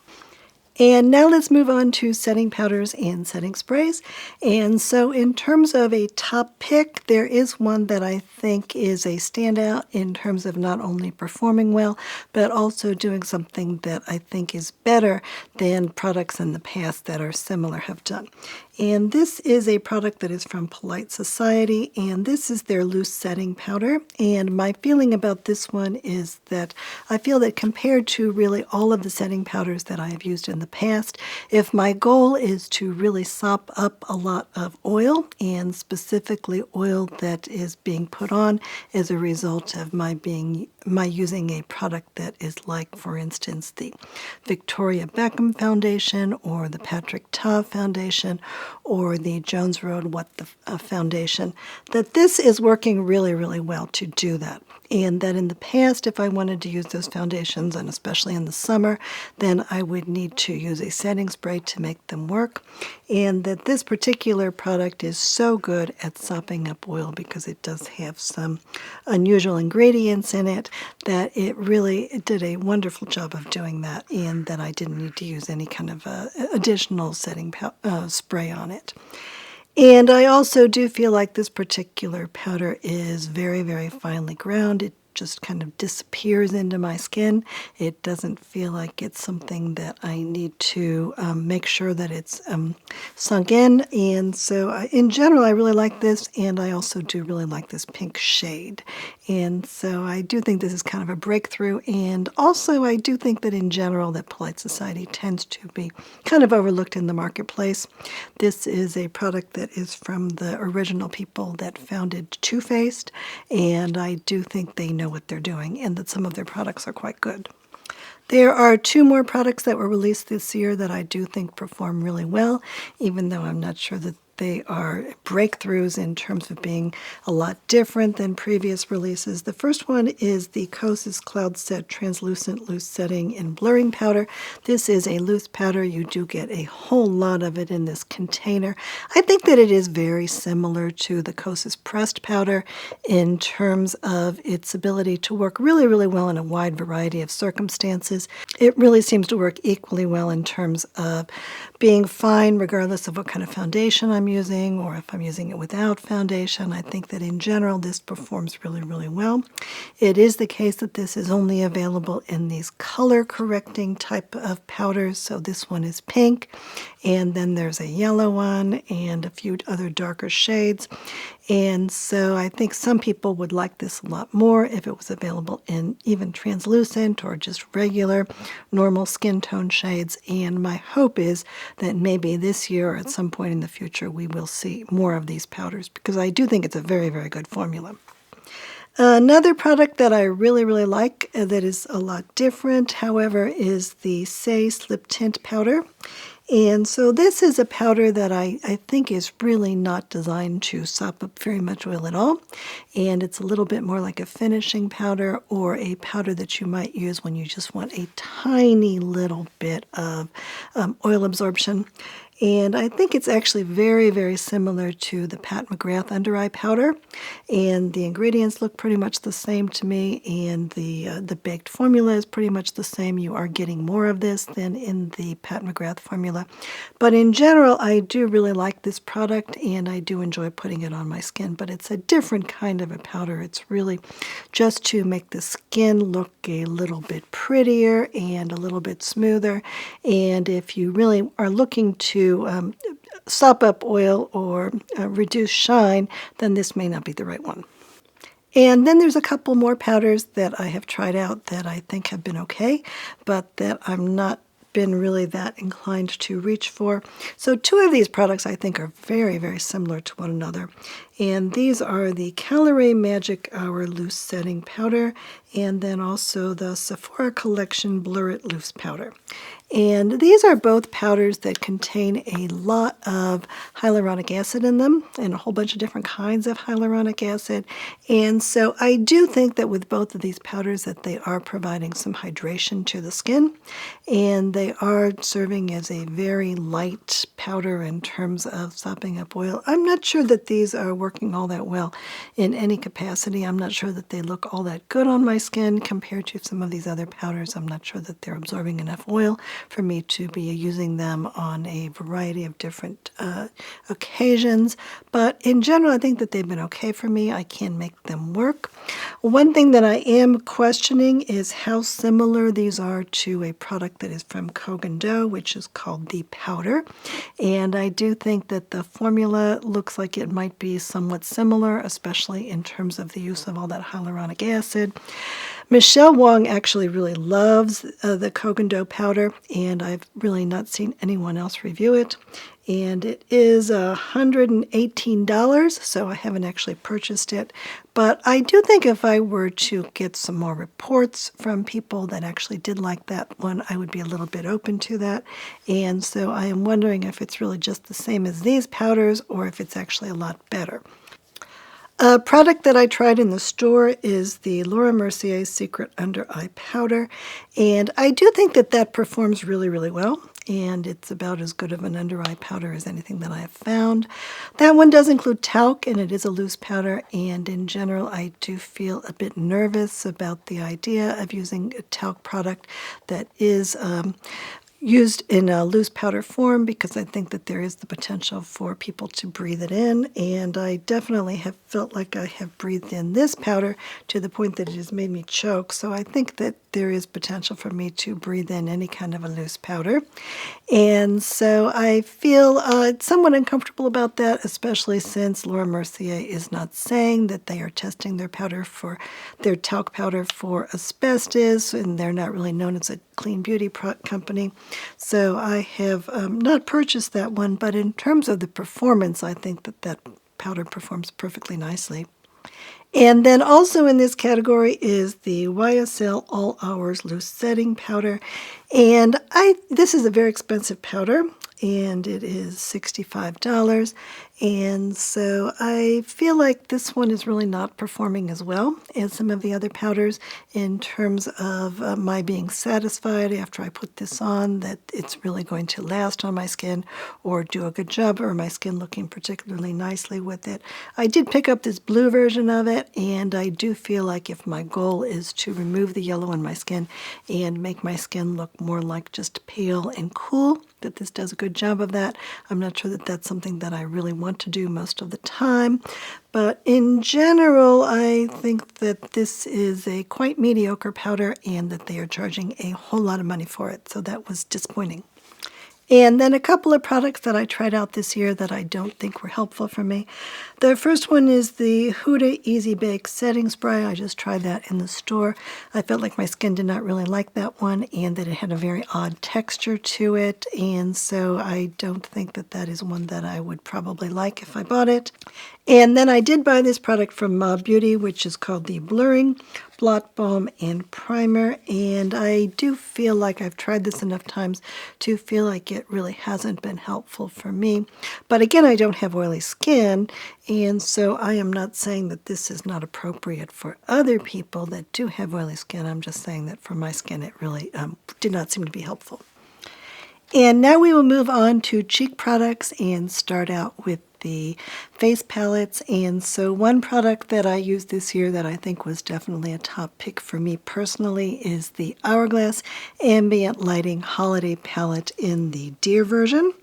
And now let's move on to setting powders and setting sprays. And so in terms of a top pick, there is one that I think is a standout in terms of not only performing well, but also doing something that I think is better than products in the past that are similar have done. And this is a product that is from Polite Society, and this is their loose setting powder. And my feeling about this one is that I feel that compared to really all of the setting powders that I have used in the past, if my goal is to really sop up a lot of oil, and specifically oil that is being put on as a result of my using a product that is like, for instance, the Victoria Beckham foundation or the Patrick Ta foundation or the Jones Road What the foundation, that this is working really, really well to do that. And that in the past, if I wanted to use those foundations, and especially in the summer, then I would need to use a setting spray to make them work. And that this particular product is so good at sopping up oil because it does have some unusual ingredients in it that it really did a wonderful job of doing that, and that I didn't need to use any kind of additional setting spray on it. And I also do feel like this particular powder is very, very finely ground. It just kind of disappears into my skin. It doesn't feel like it's something that I need to make sure that it's sunk in. And so in general, I really like this, and I also do really like this pink shade. And so I do think this is kind of a breakthrough. And also I do think that in general that Polite Society tends to be kind of overlooked in the marketplace. This is a product that is from the original people that founded Too Faced, and I do think they know what they're doing and that some of their products are quite good. There are two more products that were released this year that I do think perform really well, even though I'm not sure that they are breakthroughs in terms of being a lot different than previous releases. The first one is the Kosas Cloud Set Translucent Loose Setting and Blurring Powder. This is a loose powder. You do get a whole lot of it in this container. I think that it is very similar to the Kosas Pressed Powder in terms of its ability to work really, really well in a wide variety of circumstances. It really seems to work equally well in terms of being fine regardless of what kind of foundation I'm using or if I'm using it without foundation. I think that in general this performs really, really well. It is the case that this is only available in these color correcting type of powders. So this one is pink, and then there's a yellow one and a few other darker shades. And so I think some people would like this a lot more if it was available in even translucent or just regular normal skin tone shades. And my hope is that maybe this year or at some point in the future we will see more of these powders, because I do think it's a very, very good formula. Another product that I really, really like that is a lot different, however, is the Say Slip Tint Powder. And so this is a powder that I think is really not designed to sop up very much oil at all. And it's a little bit more like a finishing powder or a powder that you might use when you just want a tiny little bit of oil absorption. And I think it's actually very, very similar to the Pat McGrath Under Eye Powder. And the ingredients look pretty much the same to me, and the baked formula is pretty much the same. You are getting more of this than in the Pat McGrath formula. But in general, I do really like this product, and I do enjoy putting it on my skin. But it's a different kind of a powder. It's really just to make the skin look a little bit prettier and a little bit smoother. And if you really are looking to sop up oil or reduce shine, then this may not be the right one. And then there's a couple more powders that I have tried out that I think have been okay, but that I'm not been really that inclined to reach for. So two of these products I think are very, very similar to one another. And these are the Calorie Magic Hour Loose Setting Powder, and then also the Sephora Collection Blur It Loose Powder. And these are both powders that contain a lot of hyaluronic acid in them, and a whole bunch of different kinds of hyaluronic acid. And so I do think that with both of these powders that they are providing some hydration to the skin, and they are serving as a very light powder in terms of sopping up oil. I'm not sure that these are working all that well in any capacity. I'm not sure that they look all that good on my skin compared to some of these other powders. I'm not sure that they're absorbing enough oil for me to be using them on a variety of different occasions. But in general, I think that they've been okay for me. I can make them work. One thing that I am questioning is how similar these are to a product that is from Kogan Do, which is called the Powder. And I do think that the formula looks like it might be somewhat similar, especially in terms of the use of all that hyaluronic acid. Michelle Wong actually really loves the Kogan Do powder, and I've really not seen anyone else review it. And it is $118, so I haven't actually purchased it. But I do think if I were to get some more reports from people that actually did like that one, I would be a little bit open to that. And so I am wondering if it's really just the same as these powders or if it's actually a lot better. A product that I tried in the store is the Laura Mercier Secret Under Eye Powder, and I do think that that performs really, really well, and it's about as good of an under eye powder as anything that I have found. That one does include talc, and it is a loose powder, and in general I do feel a bit nervous about the idea of using a talc product that is used in a loose powder form, because I think that there is the potential for people to breathe it in, and I definitely have felt like I have breathed in this powder to the point that it has made me choke. So I think that there is potential for me to breathe in any kind of a loose powder. And so I feel somewhat uncomfortable about that, especially since Laura Mercier is not saying that they are testing their powder for their talc powder for asbestos, and they're not really known as a clean beauty company. So I have not purchased that one, but in terms of the performance, I think that that powder performs perfectly nicely. And then also in this category is the YSL All Hours Loose Setting Powder. And this is a very expensive powder, and it is $65. And so I feel like this one is really not performing as well as some of the other powders in terms of my being satisfied after I put this on that it's really going to last on my skin or do a good job, or my skin looking particularly nicely with it. I did pick up this blue version of it, and I do feel like if my goal is to remove the yellow in my skin and make my skin look more like just pale and cool, that this does a good job of that. I'm not sure that that's something that I really want to do most of the time, but in general, I think that this is a quite mediocre powder and that they are charging a whole lot of money for it, so that was disappointing. And then a couple of products that I tried out this year that I don't think were helpful for me. The first one is the Huda Easy Bake Setting Spray. I just tried that in the store. I felt like my skin did not really like that one and that it had a very odd texture to it. And so I don't think that that is one that I would probably like if I bought it. And then I did buy this product from Mob Beauty, which is called the Blurring Blot Balm and Primer, and I do feel like I've tried this enough times to feel like it really hasn't been helpful for me. But again, I don't have oily skin, and so I am not saying that this is not appropriate for other people that do have oily skin. I'm just saying that for my skin it really did not seem to be helpful. And now we will move on to cheek products and start out with the face palettes. And so one product that I used this year that I think was definitely a top pick for me personally is the Hourglass Ambient Lighting Holiday Palette in the Deer version.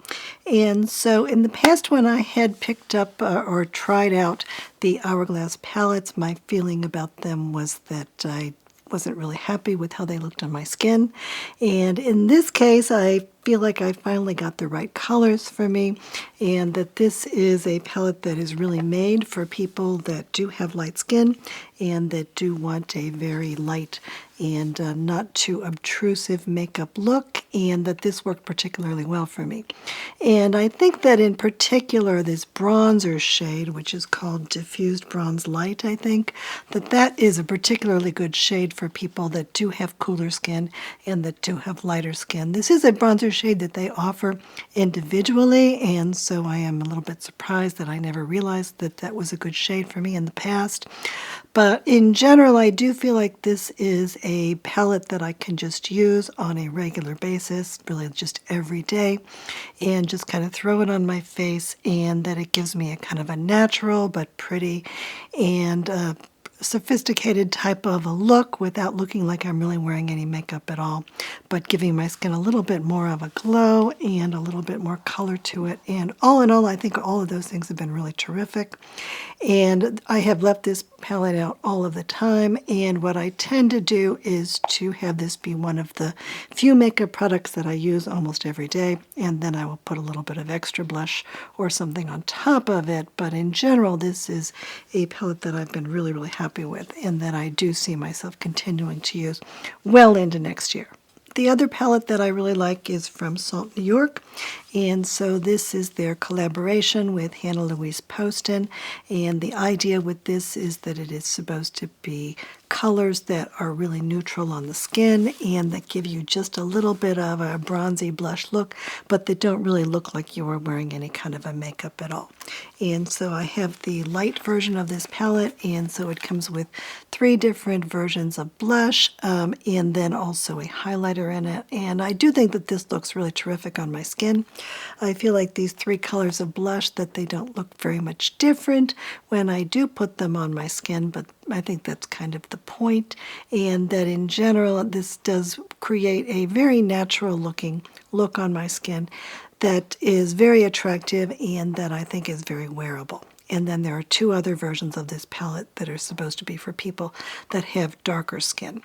And so in the past when I had picked up or tried out the Hourglass palettes, my feeling about them was that I wasn't really happy with how they looked on my skin. And in this case, I feel like I finally got the right colors for me, and that this is a palette that is really made for people that do have light skin and that do want a very light and not too obtrusive makeup look, and that this worked particularly well for me. And I think that in particular this bronzer shade, which is called Diffused Bronze Light, I think, that is a particularly good shade for people that do have cooler skin and that do have lighter skin. This is a bronzer shade that they offer individually, and so I am a little bit surprised that I never realized that that was a good shade for me in the past. But in general, I do feel like this is a palette that I can just use on a regular basis, really just every day, and just kind of throw it on my face, and that it gives me a kind of a natural but pretty and sophisticated type of a look without looking like I'm really wearing any makeup at all, but giving my skin a little bit more of a glow and a little bit more color to it. And all in all, I think all of those things have been really terrific. And I have left this palette out all of the time, and what I tend to do is to have this be one of the few makeup products that I use almost every day, and then I will put a little bit of extra blush or something on top of it. But in general, this is a palette that I've been really, really happy with, and that I do see myself continuing to use well into next year. The other palette that I really like is from Salt New York, and so this is their collaboration with Hannah Louise Poston, and the idea with this is that it is supposed to be colors that are really neutral on the skin and that give you just a little bit of a bronzy blush look, but that don't really look like you are wearing any kind of a makeup at all. And so I have the light version of this palette, and so it comes with 3 different versions of blush and then also a highlighter in it. And I do think that this looks really terrific on my skin. I feel like these 3 colors of blush, that they don't look very much different when I do put them on my skin, but I think that's kind of the point, and that in general this does create a very natural looking look on my skin that is very attractive and that I think is very wearable. And then there are 2 other versions of this palette that are supposed to be for people that have darker skin.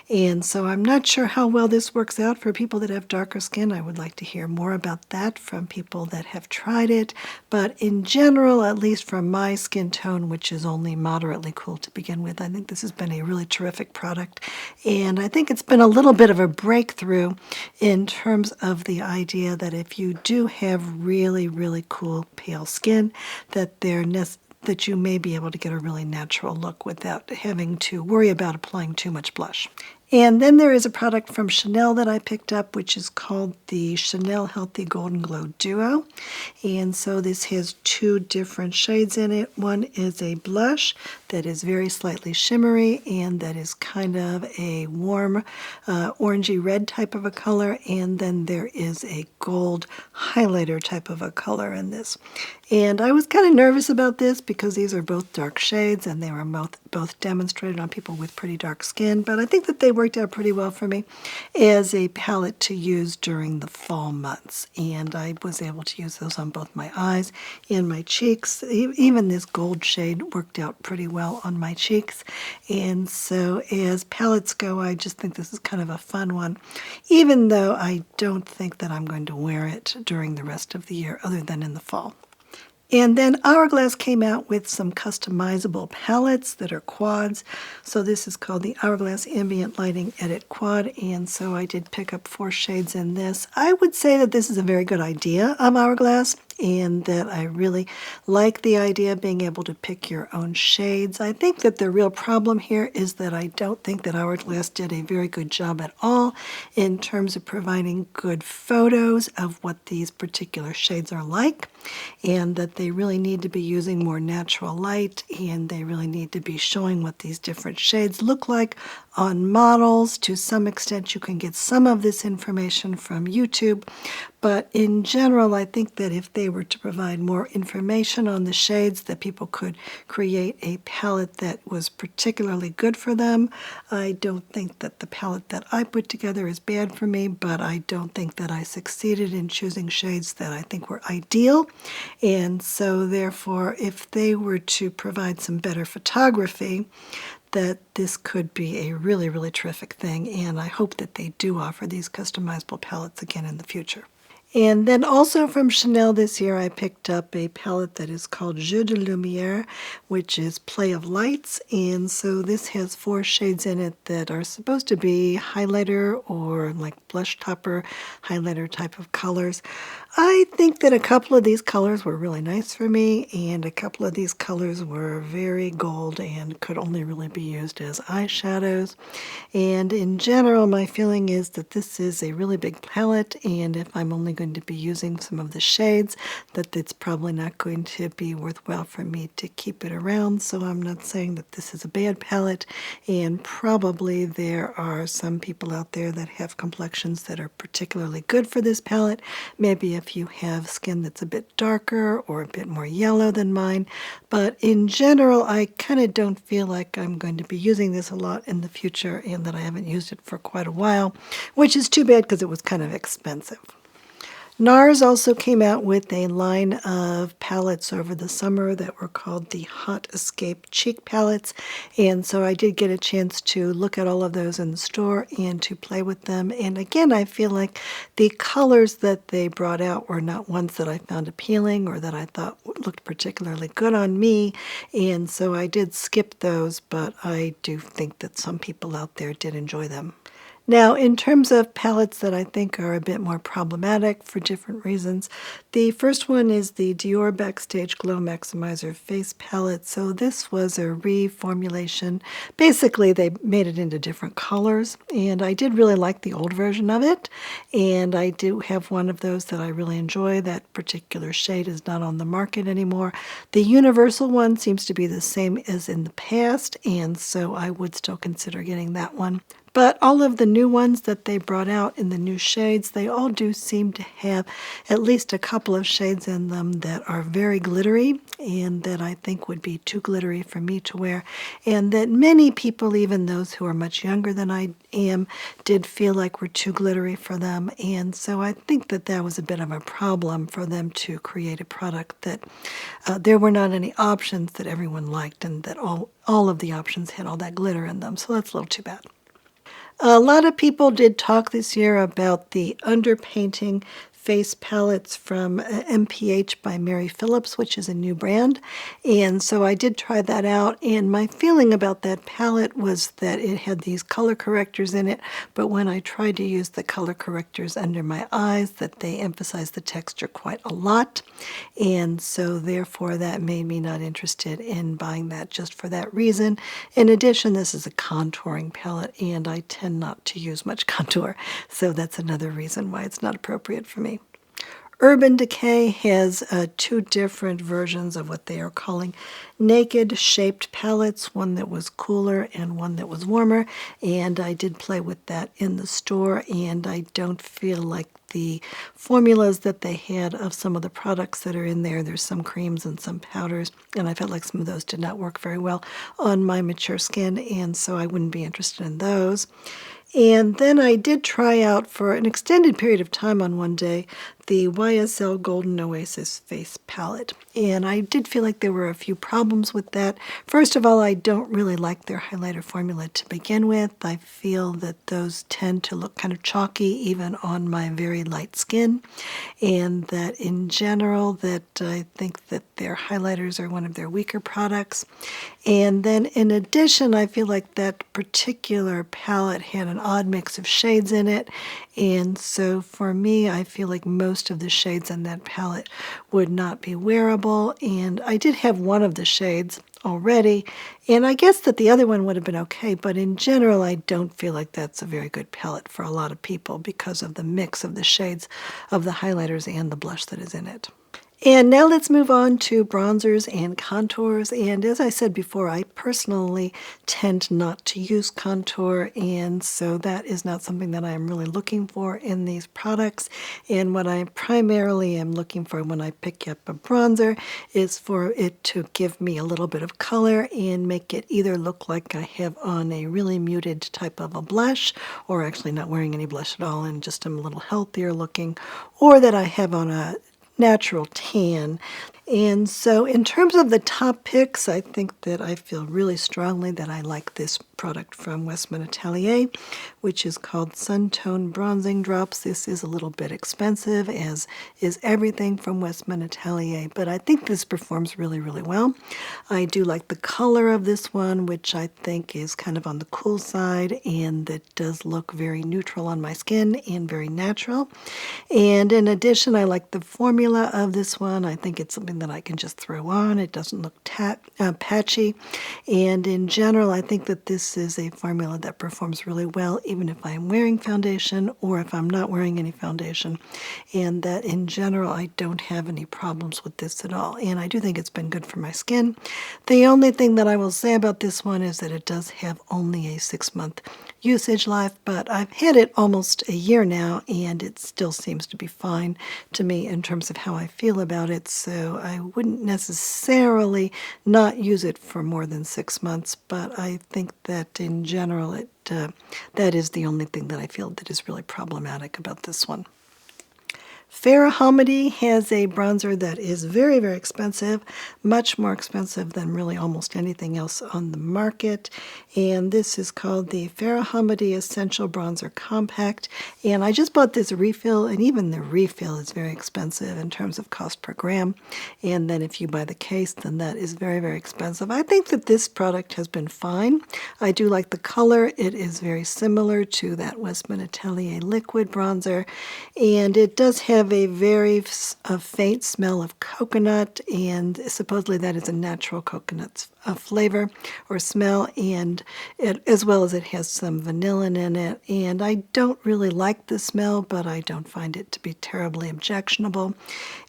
And so I'm not sure how well this works out for people that have darker skin. I would like to hear more about that from people that have tried it. But in general, at least from my skin tone, which is only moderately cool to begin with, I think this has been a really terrific product. And I think it's been a little bit of a breakthrough in terms of the idea that if you do have really, really cool pale skin, that you may be able to get a really natural look without having to worry about applying too much blush. And then there is a product from Chanel that I picked up, which is called the Chanel Healthy Golden Glow Duo. And so this has two different shades in it. One is a blush that is very slightly shimmery and that is kind of a warm orangey red type of a color. And then there is a gold highlighter type of a color in this. And I was kind of nervous about this because these are both dark shades and they were both demonstrated on people with pretty dark skin, but I think that they worked out pretty well for me as a palette to use during the fall months. And I was able to use those on both my eyes and my cheeks. Even this gold shade worked out pretty well on my cheeks. And so as palettes go, I just think this is kind of a fun one, even though I don't think that I'm going to wear it during the rest of the year other than in the fall. And then Hourglass came out with some customizable palettes that are quads. So this is called the Hourglass Ambient Lighting Edit Quad, and so I did pick up 4 shades in this. I would say that this is a very good idea of Hourglass, and that I really like the idea of being able to pick your own shades. I think that the real problem here is that I don't think that Hourglass did a very good job at all in terms of providing good photos of what these particular shades are like, and that they really need to be using more natural light, and they really need to be showing what these different shades look like on models. To some extent, you can get some of this information from YouTube, but in general, I think that if they were to provide more information on the shades, that people could create a palette that was particularly good for them. I don't think that the palette that I put together is bad for me, but I don't think that I succeeded in choosing shades that I think were ideal. And so therefore, if they were to provide some better photography, that this could be a really, really terrific thing, and I hope that they do offer these customizable palettes again in the future. And then also from Chanel this year, I picked up a palette that is called Jeu de Lumière, which is Play of Lights. And so this has 4 shades in it that are supposed to be highlighter or like blush topper highlighter type of colors. I think that a couple of these colors were really nice for me, and a couple of these colors were very gold and could only really be used as eyeshadows. And in general, my feeling is that this is a really big palette, and if I'm only going to be using some of the shades, that it's probably not going to be worthwhile for me to keep it around. So I'm not saying that this is a bad palette, and probably there are some people out there that have complexions that are particularly good for this palette. Maybe if you have skin that's a bit darker or a bit more yellow than mine. But in general, I kind of don't feel like I'm going to be using this a lot in the future, and that I haven't used it for quite a while, which is too bad because it was kind of expensive. NARS also came out with a line of palettes over the summer that were called the Hot Escape Cheek Palettes, and so I did get a chance to look at all of those in the store and to play with them. And again, I feel like the colors that they brought out were not ones that I found appealing or that I thought looked particularly good on me, and so I did skip those, but I do think that some people out there did enjoy them. Now, in terms of palettes that I think are a bit more problematic for different reasons, the first one is the Dior Backstage Glow Maximizer Face Palette. So this was a reformulation. Basically, they made it into different colors, and I did really like the old version of it, and I do have one of those that I really enjoy. That particular shade is not on the market anymore. The universal one seems to be the same as in the past, and so I would still consider getting that one. But all of the new ones that they brought out in the new shades, they all do seem to have at least a couple of shades in them that are very glittery, and that I think would be too glittery for me to wear, and that many people, even those who are much younger than I am, did feel like were too glittery for them. And so I think that that was a bit of a problem for them to create a product that there were not any options that everyone liked, and that all of the options had all that glitter in them. So that's a little too bad. A lot of people did talk this year about the underpainting face palettes from MPH by Mary Phillips, which is a new brand. And so I did try that out, and my feeling about that palette was that it had these color correctors in it, but when I tried to use the color correctors under my eyes, that they emphasized the texture quite a lot. And so therefore that made me not interested in buying that just for that reason. In addition, this is a contouring palette, and I tend not to use much contour, so that's another reason why it's not appropriate for me. Urban Decay has two different versions of what they are calling naked shaped palettes, one that was cooler and one that was warmer, and I did play with that in the store, and I don't feel like the formulas that they had of some of the products that are in there, there's some creams and some powders, and I felt like some of those did not work very well on my mature skin, and so I wouldn't be interested in those. And then I did try out for an extended period of time on one day the YSL Golden Oasis Face Palette. And I did feel like there were a few problems with that. First of all, I don't really like their highlighter formula to begin with. I feel that those tend to look kind of chalky even on my very light skin. And that in general, that I think that their highlighters are one of their weaker products. And then in addition, I feel like that particular palette had an odd mix of shades in it. And so for me, I feel like most of the shades in that palette would not be wearable. And I did have one of the shades already, and I guess that the other one would have been okay, but in general, I don't feel like that's a very good palette for a lot of people because of the mix of the shades of the highlighters and the blush that is in it. And now let's move on to bronzers and contours. And as I said before, I personally tend not to use contour, and so that is not something that I am really looking for in these products. And what I primarily am looking for when I pick up a bronzer is for it to give me a little bit of color and make it either look like I have on a really muted type of a blush, or actually not wearing any blush at all and just am a little healthier looking, or that I have on a natural tan. And so in terms of the top picks, I think that I feel really strongly that I like this product from Westman Atelier, which is called Suntone Bronzing Drops. This is a little bit expensive, as is everything from Westman Atelier, but I think this performs really, really well. I do like the color of this one, which I think is kind of on the cool side, and that does look very neutral on my skin and very natural. And in addition, I like the formula of this one. I think it's something that I can just throw on. It doesn't look patchy. And in general, I think that this is a formula that performs really well, even if I'm wearing foundation or if I'm not wearing any foundation. And that in general, I don't have any problems with this at all. And I do think it's been good for my skin. The only thing that I will say about this one is that it does have only a 6-month usage life, but I've had it almost a year now, and it still seems to be fine to me in terms of how I feel about it. So I wouldn't necessarily not use it for more than 6 months, but I think that in general, that is the only thing that I feel that is really problematic about this one. Farrah Hamidi has a bronzer that is very, very expensive, much more expensive than really almost anything else on the market. And this is called the Farrah Hamidi Essential Bronzer Compact. And I just bought this refill, and even the refill is very expensive in terms of cost per gram. And then if you buy the case, then that is very, very expensive. I think that this product has been fine. I do like the color. It is very similar to that Westman Atelier liquid bronzer. And it does have a very faint smell of coconut, and supposedly that is a natural coconut flavor or smell, and as well as it has some vanillin in it. And I don't really like the smell, but I don't find it to be terribly objectionable.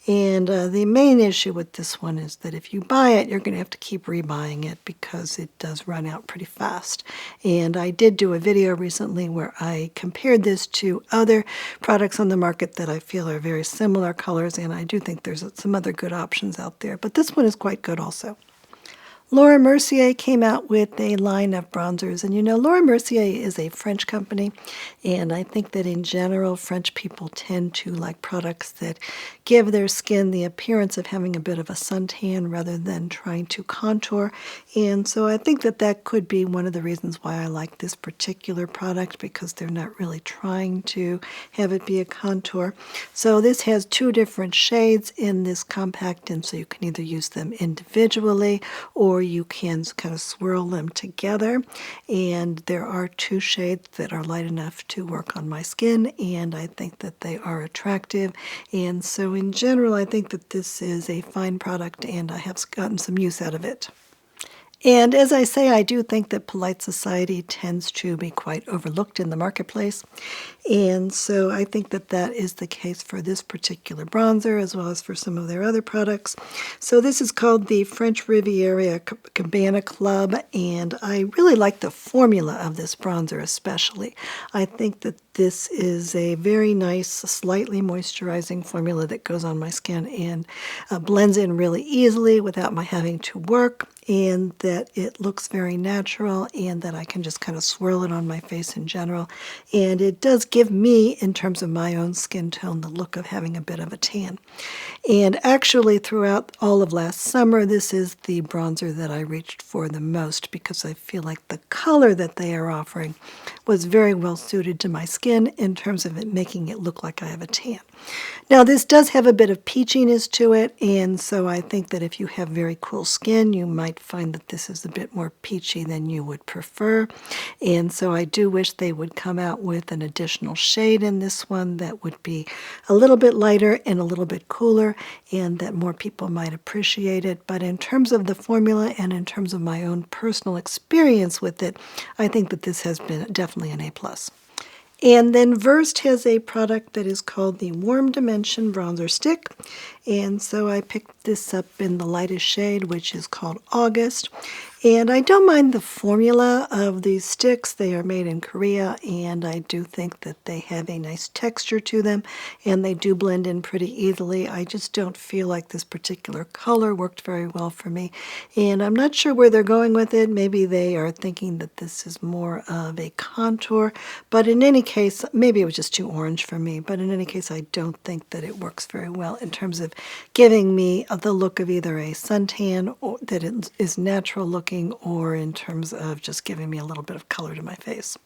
And the main issue with this one is that if you buy it, you're going to have to keep rebuying it because it does run out pretty fast. And I did do a video recently where I compared this to other products on the market that I feel are very similar colors, and I do think there's some other good options out there. But this one is quite good also. Laura Mercier came out with a line of bronzers, and Laura Mercier is a French company, and I think that in general French people tend to like products that give their skin the appearance of having a bit of a suntan rather than trying to contour, and so I think that that could be one of the reasons why I like this particular product, because they're not really trying to have it be a contour. So this has two different shades in this compact, and so you can either use them individually or you can kind of swirl them together. And there are two shades that are light enough to work on my skin, and I think that they are attractive. And so in general, I think that this is a fine product, and I have gotten some use out of it. And as I say, I do think that polite society tends to be quite overlooked in the marketplace. And so I think that that is the case for this particular bronzer as well as for some of their other products. So this is called the French Riviera Cabana Club, and I really like the formula of this bronzer especially. I think that this is a very nice, slightly moisturizing formula that goes on my skin and blends in really easily without my having to work, and that it looks very natural, and that I can just kind of swirl it on my face in general. And it does give me, in terms of my own skin tone, the look of having a bit of a tan. And actually, throughout all of last summer, this is the bronzer that I reached for the most, because I feel like the color that they are offering was very well suited to my skin in terms of it making it look like I have a tan. Now, this does have a bit of peachiness to it, and so I think that if you have very cool skin, you might find that this is a bit more peachy than you would prefer. And so I do wish they would come out with an additional shade in this one that would be a little bit lighter and a little bit cooler, and that more people might appreciate it. But in terms of the formula and in terms of my own personal experience with it, I think that this has been definitely an A+. And then Versed has a product that is called the Warm Dimension Bronzer Stick. And so I picked this up in the lightest shade, which is called August. And I don't mind the formula of these sticks. They are made in Korea, and I do think that they have a nice texture to them, and they do blend in pretty easily. I just don't feel like this particular color worked very well for me, and I'm not sure where they're going with it. Maybe they are thinking that this is more of a contour, but in any case, maybe it was just too orange for me, but in any case, I don't think that it works very well in terms of giving me the look of either a suntan or that it is natural looking, or in terms of just giving me a little bit of color to my face.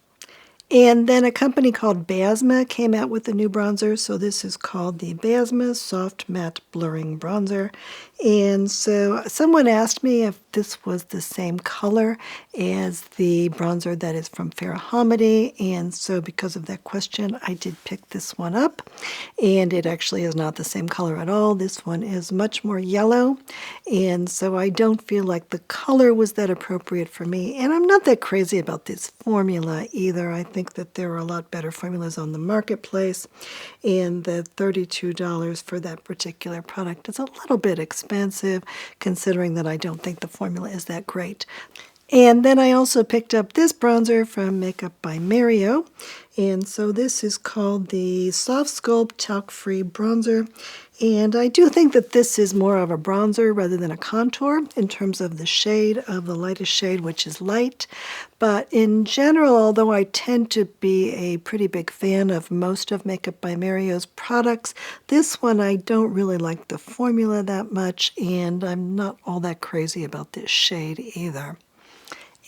And then a company called Basma came out with a new bronzer. So this is called the Basma Soft Matte Blurring Bronzer. And so someone asked me if this was the same color as the bronzer that is from Farrah Hamidi. And so because of that question, I did pick this one up. And it actually is not the same color at all. This one is much more yellow. And so I don't feel like the color was that appropriate for me. And I'm not that crazy about this formula either. I think that there are a lot better formulas on the marketplace, and the $32 for that particular product is a little bit expensive, considering that I don't think the formula is that great. And then I also picked up this bronzer from Makeup by Mario, and so this is called the Soft Sculpt Talc-Free Bronzer. And I do think that this is more of a bronzer rather than a contour in terms of the shade of the lightest shade, which is light. But in general, although I tend to be a pretty big fan of most of Makeup by Mario's products, this one I don't really like the formula that much, and I'm not all that crazy about this shade either.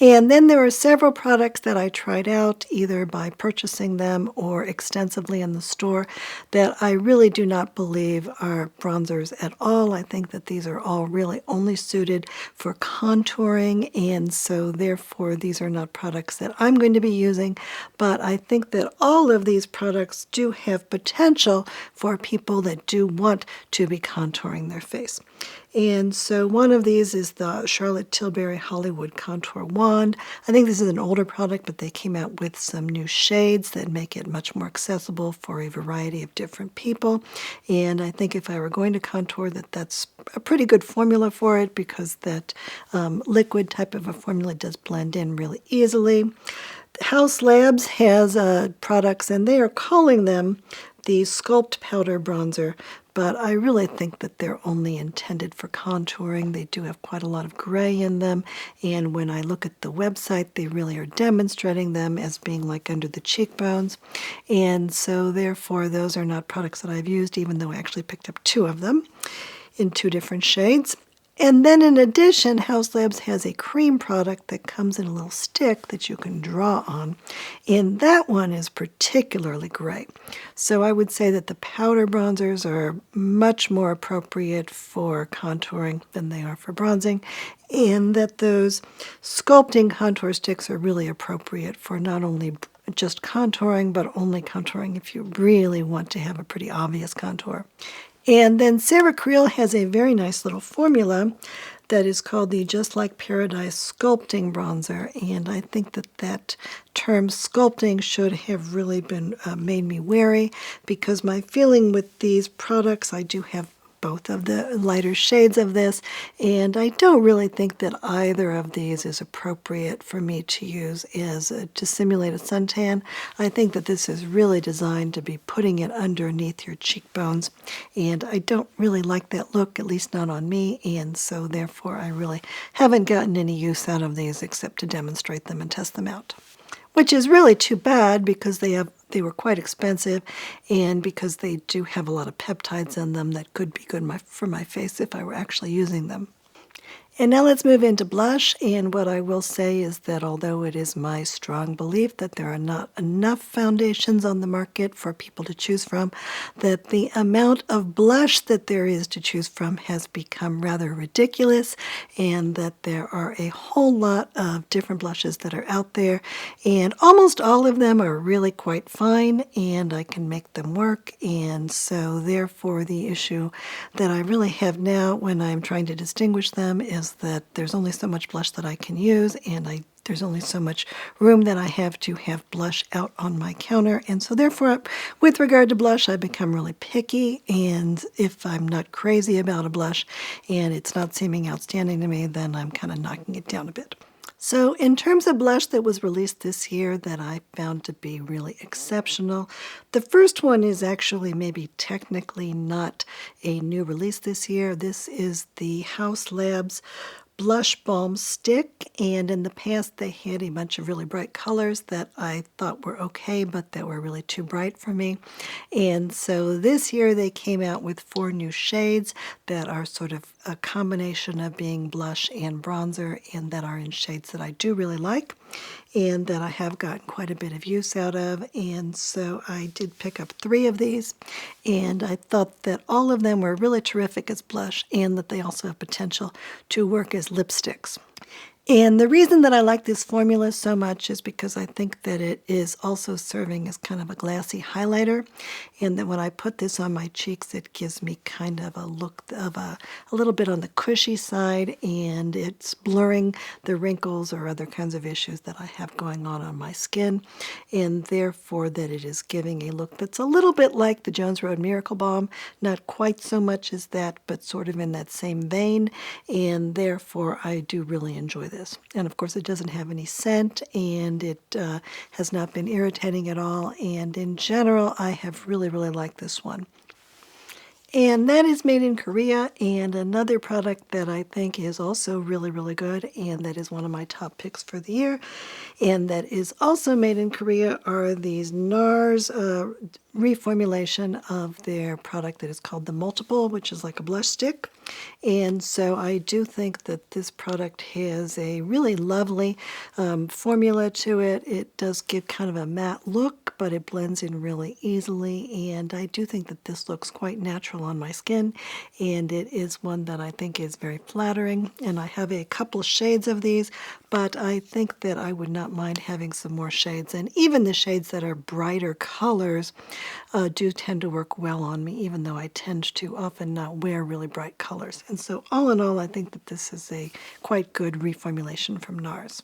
And then there are several products that I tried out, either by purchasing them or extensively in the store, that I really do not believe are bronzers at all. I think that these are all really only suited for contouring, and so therefore these are not products that I'm going to be using. But I think that all of these products do have potential for people that do want to be contouring their face. And so one of these is the Charlotte Tilbury Hollywood Contour Wand. I think this is an older product, but they came out with some new shades that make it much more accessible for a variety of different people. And I think if I were going to contour, that's a pretty good formula for it, because that liquid type of a formula does blend in really easily. House Labs has products, and they are calling them the Sculpt Powder Bronzer, but I really think that they're only intended for contouring. They do have quite a lot of gray in them, and when I look at the website, they really are demonstrating them as being like under the cheekbones, and so therefore those are not products that I've used, even though I actually picked up 2 of them in 2 different shades. And then in addition, Haus Labs has a cream product that comes in a little stick that you can draw on, and that one is particularly great. So I would say that the powder bronzers are much more appropriate for contouring than they are for bronzing, and that those sculpting contour sticks are really appropriate for not only just contouring, but only contouring if you really want to have a pretty obvious contour. And then Sarah Creel has a very nice little formula that is called the Just Like Paradise Sculpting Bronzer, and I think that that term sculpting should have really been made me wary, because my feeling with these products, I do have both of the lighter shades of this, and I don't really think that either of these is appropriate for me to use as to simulate a suntan. I think that this is really designed to be putting it underneath your cheekbones, and I don't really like that look, at least not on me, and so therefore I really haven't gotten any use out of these except to demonstrate them and test them out. Which is really too bad, because they were quite expensive, and because they do have a lot of peptides in them that could be good for my face if I were actually using them. And now let's move into blush, and what I will say is that although it is my strong belief that there are not enough foundations on the market for people to choose from, that the amount of blush that there is to choose from has become rather ridiculous, and that there are a whole lot of different blushes that are out there, and almost all of them are really quite fine, and I can make them work, and so therefore the issue that I really have now when I'm trying to distinguish them is that there's only so much blush that I can use, and there's only so much room that I have to have blush out on my counter, and so therefore with regard to blush I become really picky, and if I'm not crazy about a blush and it's not seeming outstanding to me, then I'm kind of knocking it down a bit. So in terms of blush that was released this year that I found to be really exceptional, the first one is actually maybe technically not a new release this year. This is the Haus Labs Blush Balm Stick, and in the past they had a bunch of really bright colors that I thought were okay, but that were really too bright for me. And so this year they came out with 4 new shades that are sort of a combination of being blush and bronzer, and that are in shades that I do really like, and that I have gotten quite a bit of use out of. And so I did pick up 3 of these, and I thought that all of them were really terrific as blush, and that they also have potential to work as lipsticks. And the reason that I like this formula so much is because I think that it is also serving as kind of a glassy highlighter, and that when I put this on my cheeks, it gives me kind of a look of a little bit on the cushy side, and it's blurring the wrinkles or other kinds of issues that I have going on my skin, and therefore that it is giving a look that's a little bit like the Jones Road Miracle Balm, not quite so much as that, but sort of in that same vein, and therefore I do really enjoy this. And of course it doesn't have any scent, and it has not been irritating at all, and in general I have really liked this one. And that is made in Korea, and another product that I think is also really good, and that is one of my top picks for the year, and that is also made in Korea, are these NARS reformulation of their product that is called the Multiple, which is like a blush stick. And so I do think that this product has a really lovely formula to it. It does give kind of a matte look, but it blends in really easily, and I do think that this looks quite natural on my skin, and it is one that I think is very flattering. And I have a couple shades of these, but I think that I would not mind having some more shades, and even the shades that are brighter colors do tend to work well on me, even though I tend to often not wear really bright colors. And so all in all, I think that this is a quite good reformulation from NARS.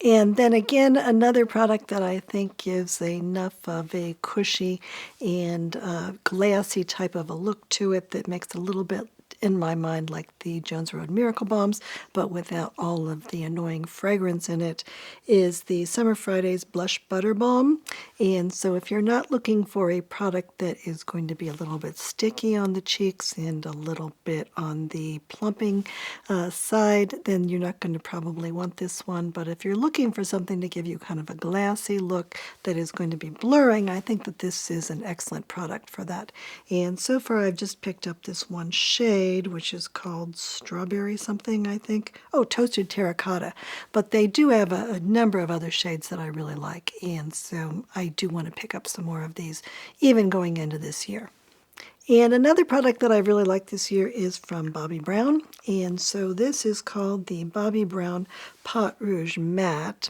And then again, another product that I think gives enough of a cushy and glassy type of a look to it that makes it a little bit in my mind like the Jones Road Miracle Balms, but without all of the annoying fragrance in it, is the Summer Fridays Blush Butter Balm. And so if you're not looking for a product that is going to be a little bit sticky on the cheeks and a little bit on the plumping side, then you're not going to probably want this one. But if you're looking for something to give you kind of a glassy look that is going to be blurring, I think that this is an excellent product for that. And so far I've just picked up this one shade, which is called Strawberry something, I think. Oh, Toasted Terracotta. But they do have a number of other shades that I really like, and so I do want to pick up some more of these, even going into this year. And another product that I really like this year is from Bobbi Brown, and so this is called the Bobbi Brown Pot Rouge Matte.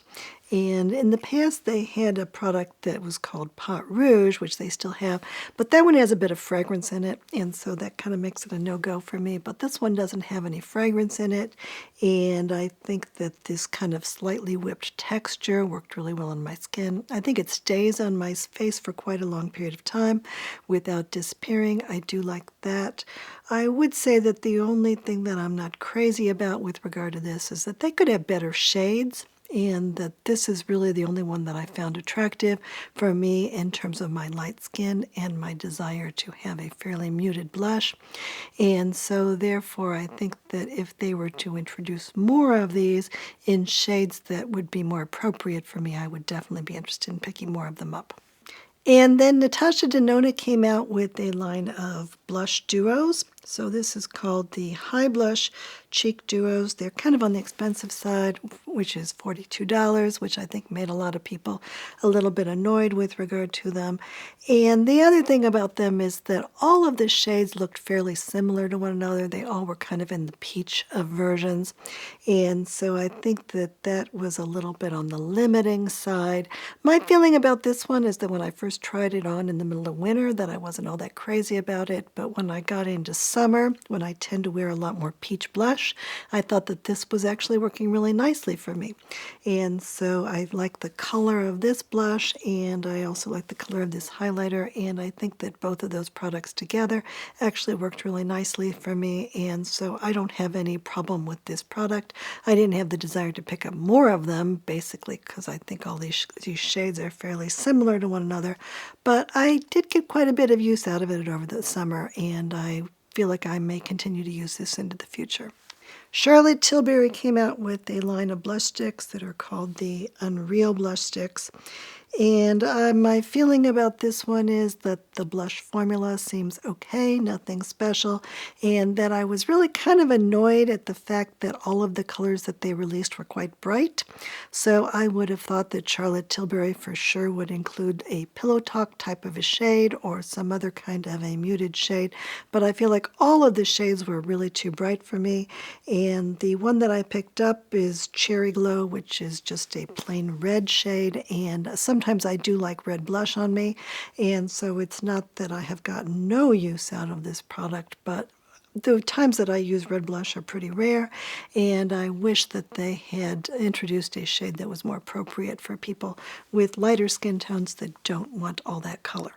And in the past they had a product that was called Pot Rouge, which they still have, but that one has a bit of fragrance in it, and so that kind of makes it a no-go for me. But this one doesn't have any fragrance in it, and I think that this kind of slightly whipped texture worked really well on my skin. I think it stays on my face for quite a long period of time without disappearing. I do like that. I would say that the only thing that I'm not crazy about with regard to this is that they could have better shades, and that this is really the only one that I found attractive for me in terms of my light skin and my desire to have a fairly muted blush. And so therefore I think that if they were to introduce more of these in shades that would be more appropriate for me, I would definitely be interested in picking more of them up. And then Natasha Denona came out with a line of blush duos. So this is called the High Blush Cheek Duos. They're kind of on the expensive side, which is $42, which I think made a lot of people a little bit annoyed with regard to them. And the other thing about them is that all of the shades looked fairly similar to one another. They all were kind of in the peach of versions. And so I think that that was a little bit on the limiting side. My feeling about this one is that when I first tried it on in the middle of winter, that I wasn't all that crazy about it. But when I got into summer, when I tend to wear a lot more peach blush, I thought that this was actually working really nicely for me. And so I like the color of this blush, and I also like the color of this highlighter, and I think that both of those products together actually worked really nicely for me, and so I don't have any problem with this product. I didn't have the desire to pick up more of them, basically because I think all these shades are fairly similar to one another, but I did get quite a bit of use out of it over the summer, and I feel like I may continue to use this into the future. Charlotte Tilbury came out with a line of blush sticks that are called the Unreal Blush Sticks. And my feeling about this one is that the blush formula seems okay, nothing special, and that I was really kind of annoyed at the fact that all of the colors that they released were quite bright. So I would have thought that Charlotte Tilbury for sure would include a Pillow Talk type of a shade or some other kind of a muted shade, but I feel like all of the shades were really too bright for me. And the one that I picked up is Cherry Glow, which is just a plain red shade, and sometimes I do like red blush on me, and so it's not that I have gotten no use out of this product, but the times that I use red blush are pretty rare, and I wish that they had introduced a shade that was more appropriate for people with lighter skin tones that don't want all that color.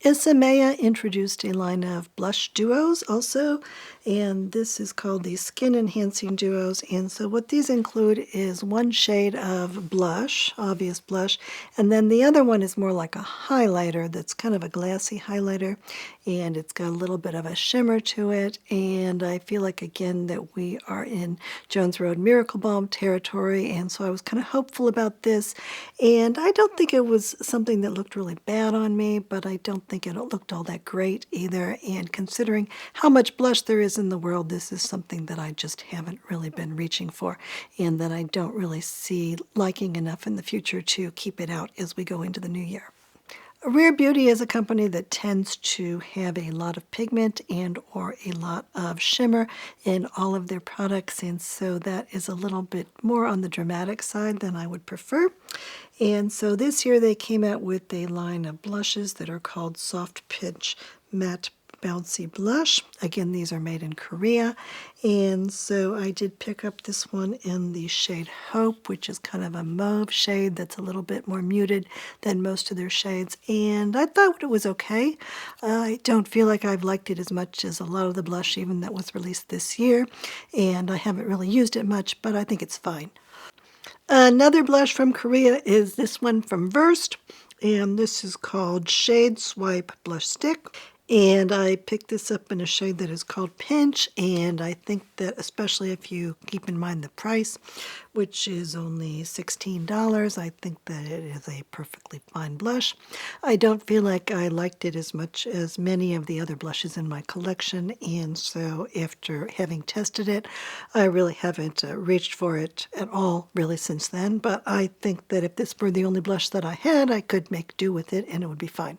Isamaya introduced a line of blush duos also, and this is called the Skin Enhancing Duos. And so what these include is one shade of blush, obvious blush, and then the other one is more like a highlighter that's kind of a glassy highlighter, and it's got a little bit of a shimmer to it. And I feel like, again, that we are in Jones Road Miracle Balm territory, and so I was kind of hopeful about this. And I don't think it was something that looked really bad on me, but I don't think it looked all that great either. And considering how much blush there is in the world, this is something that I just haven't really been reaching for, and that I don't really see liking enough in the future to keep it out as we go into the new year. Rare Beauty is a company that tends to have a lot of pigment and or a lot of shimmer in all of their products, and so that is a little bit more on the dramatic side than I would prefer. And so this year they came out with a line of blushes that are called Soft Pitch Matte Bouncy Blush. Again, these are made in Korea. And so I did pick up this one in the shade Hope, which is kind of a mauve shade that's a little bit more muted than most of their shades. And I thought it was okay. I don't feel like I've liked it as much as a lot of the blush even that was released this year. And I haven't really used it much, but I think it's fine. Another blush from Korea is this one from Versed, and this is called Shade Swipe Blush Stick. And I picked this up in a shade that is called Pinch, and I think that especially if you keep in mind the price, which is only $16, I think that it is a perfectly fine blush. I don't feel like I liked it as much as many of the other blushes in my collection, and so after having tested it, I really haven't reached for it at all really since then, but I think that if this were the only blush that I had, I could make do with it and it would be fine.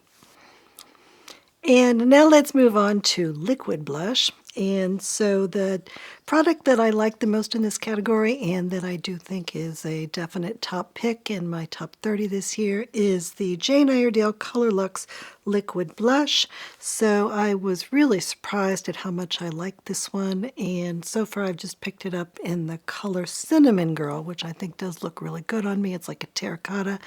And now let's move on to liquid blush. And so the product that I like the most in this category and that I do think is a definite top pick in my top 30 this year is the Jane Iredale Color Luxe Liquid Blush. So I was really surprised at how much I like this one, and so far I've just picked it up in the color Cinnamon Girl, which I think does look really good on me. It's like a terracotta.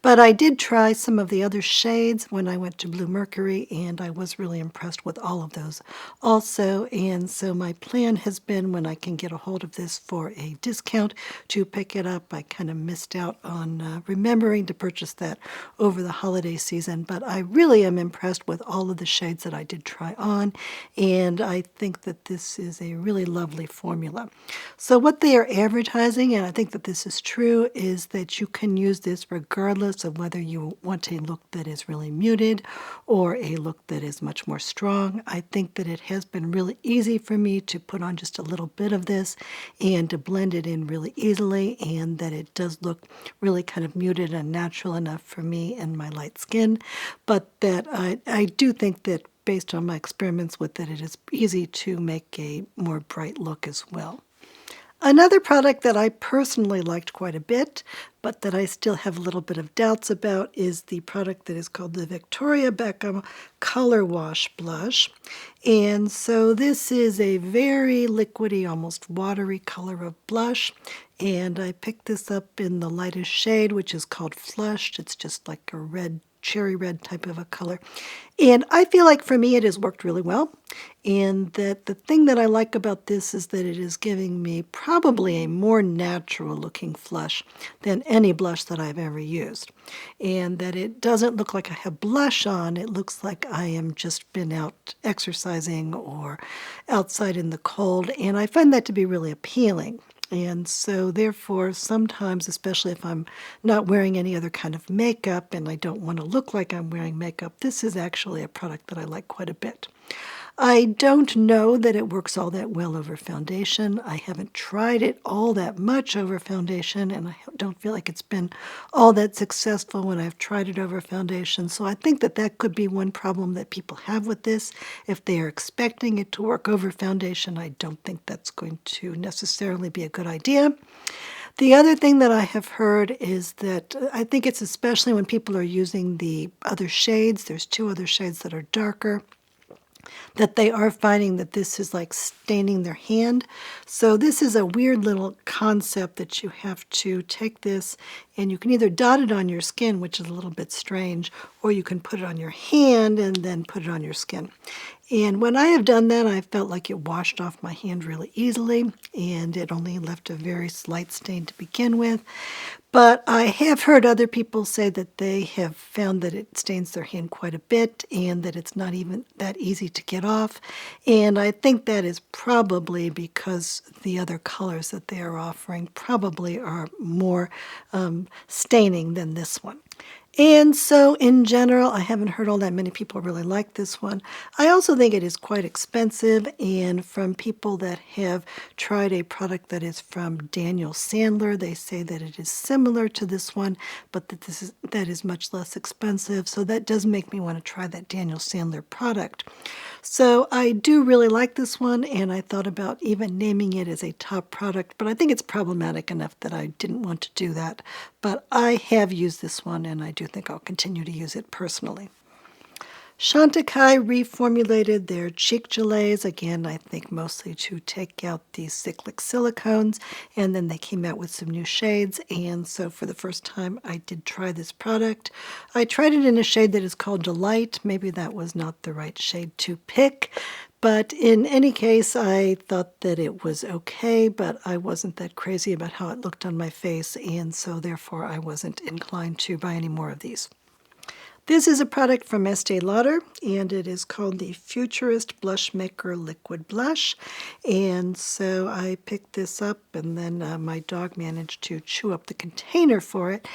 But I did try some of the other shades when I went to Blue Mercury, and I was really impressed with all of those also. And so my plan has been, when I can get a hold of this for a discount, to pick it up. I kind of missed out on remembering to purchase that over the holiday season, but I really am impressed with all of the shades that I did try on, and I think that this is a really lovely formula. So what they are advertising, and I think that this is true, is that you can use this regardless of whether you want a look that is really muted or a look that is much more strong. I think that it has been really easy for me to put on just a little bit of this and to blend it in really easily, and that it does look really kind of muted and natural enough for me and my light skin, but that I do think that based on my experiments with it, it is easy to make a more bright look as well. Another product that I personally liked quite a bit, but that I still have a little bit of doubts about, is the product that is called the Victoria Beckham Color Wash Blush. And so this is a very liquidy, almost watery color of blush. And I picked this up in the lightest shade, which is called Flushed. It's just like a red, cherry red type of a color. And I feel like for me it has worked really well, and that the thing that I like about this is that it is giving me probably a more natural looking flush than any blush that I've ever used, and that it doesn't look like I have blush on. It looks like I am just been out exercising or outside in the cold, and I find that to be really appealing. And so therefore, sometimes, especially if I'm not wearing any other kind of makeup and I don't want to look like I'm wearing makeup, this is actually a product that I like quite a bit. I don't know that it works all that well over foundation. I haven't tried it all that much over foundation, and I don't feel like it's been all that successful when I've tried it over foundation. So I think that that could be one problem that people have with this. If they are expecting it to work over foundation, I don't think that's going to necessarily be a good idea. The other thing that I have heard is that I think it's especially when people are using the other shades, there's two other shades that are darker, that they are finding that this is like staining their hand. So this is a weird little concept that you have to take this and you can either dot it on your skin, which is a little bit strange, or you can put it on your hand and then put it on your skin. And when I have done that, I felt like it washed off my hand really easily, and it only left a very slight stain to begin with. But I have heard other people say that they have found that it stains their hand quite a bit and that it's not even that easy to get off. And I think that is probably because the other colors that they are offering probably are more staining than this one. And so in general, I haven't heard all that many people really like this one. I also think it is quite expensive, and from people that have tried a product that is from Daniel Sandler, they say that it is similar to this one, but that is much less expensive. So that does make me want to try that Daniel Sandler product. So I do really like this one, and I thought about even naming it as a top product, but I think it's problematic enough that I didn't want to do that. But I have used this one, and I do think I'll continue to use it personally. Chantecaille reformulated their cheek gelays, again, I think mostly to take out the cyclic silicones, and then they came out with some new shades, and so for the first time I did try this product. I tried it in a shade that is called Delight. Maybe that was not the right shade to pick, but in any case, I thought that it was okay, but I wasn't that crazy about how it looked on my face, and so therefore I wasn't inclined to buy any more of these. This is a product from Estee Lauder, and it is called the Futurist Blush Maker Liquid Blush. And so I picked this up, and then my dog managed to chew up the container for it.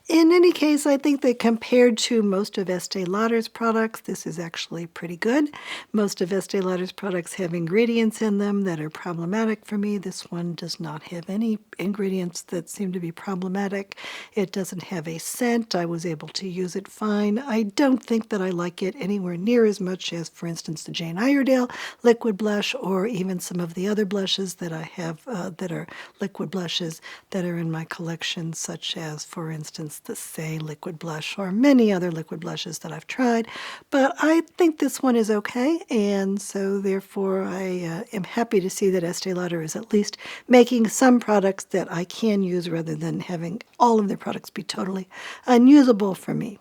In any case, I think that compared to most of Estee Lauder's products, this is actually pretty good. Most of Estee Lauder's products have ingredients in them that are problematic for me. This one does not have any ingredients that seem to be problematic. It doesn't have a scent. I was able to use it fine. I don't think that I like it anywhere near as much as, for instance, the Jane Iredale liquid blush, or even some of the other blushes that I have that are liquid blushes that are in my collection, such as, for instance, the Say liquid blush, or many other liquid blushes that I've tried. But I think this one is okay, and so therefore I am happy to see that Estee Lauder is at least making some products that I can use rather than having all of their products be totally unusable for me.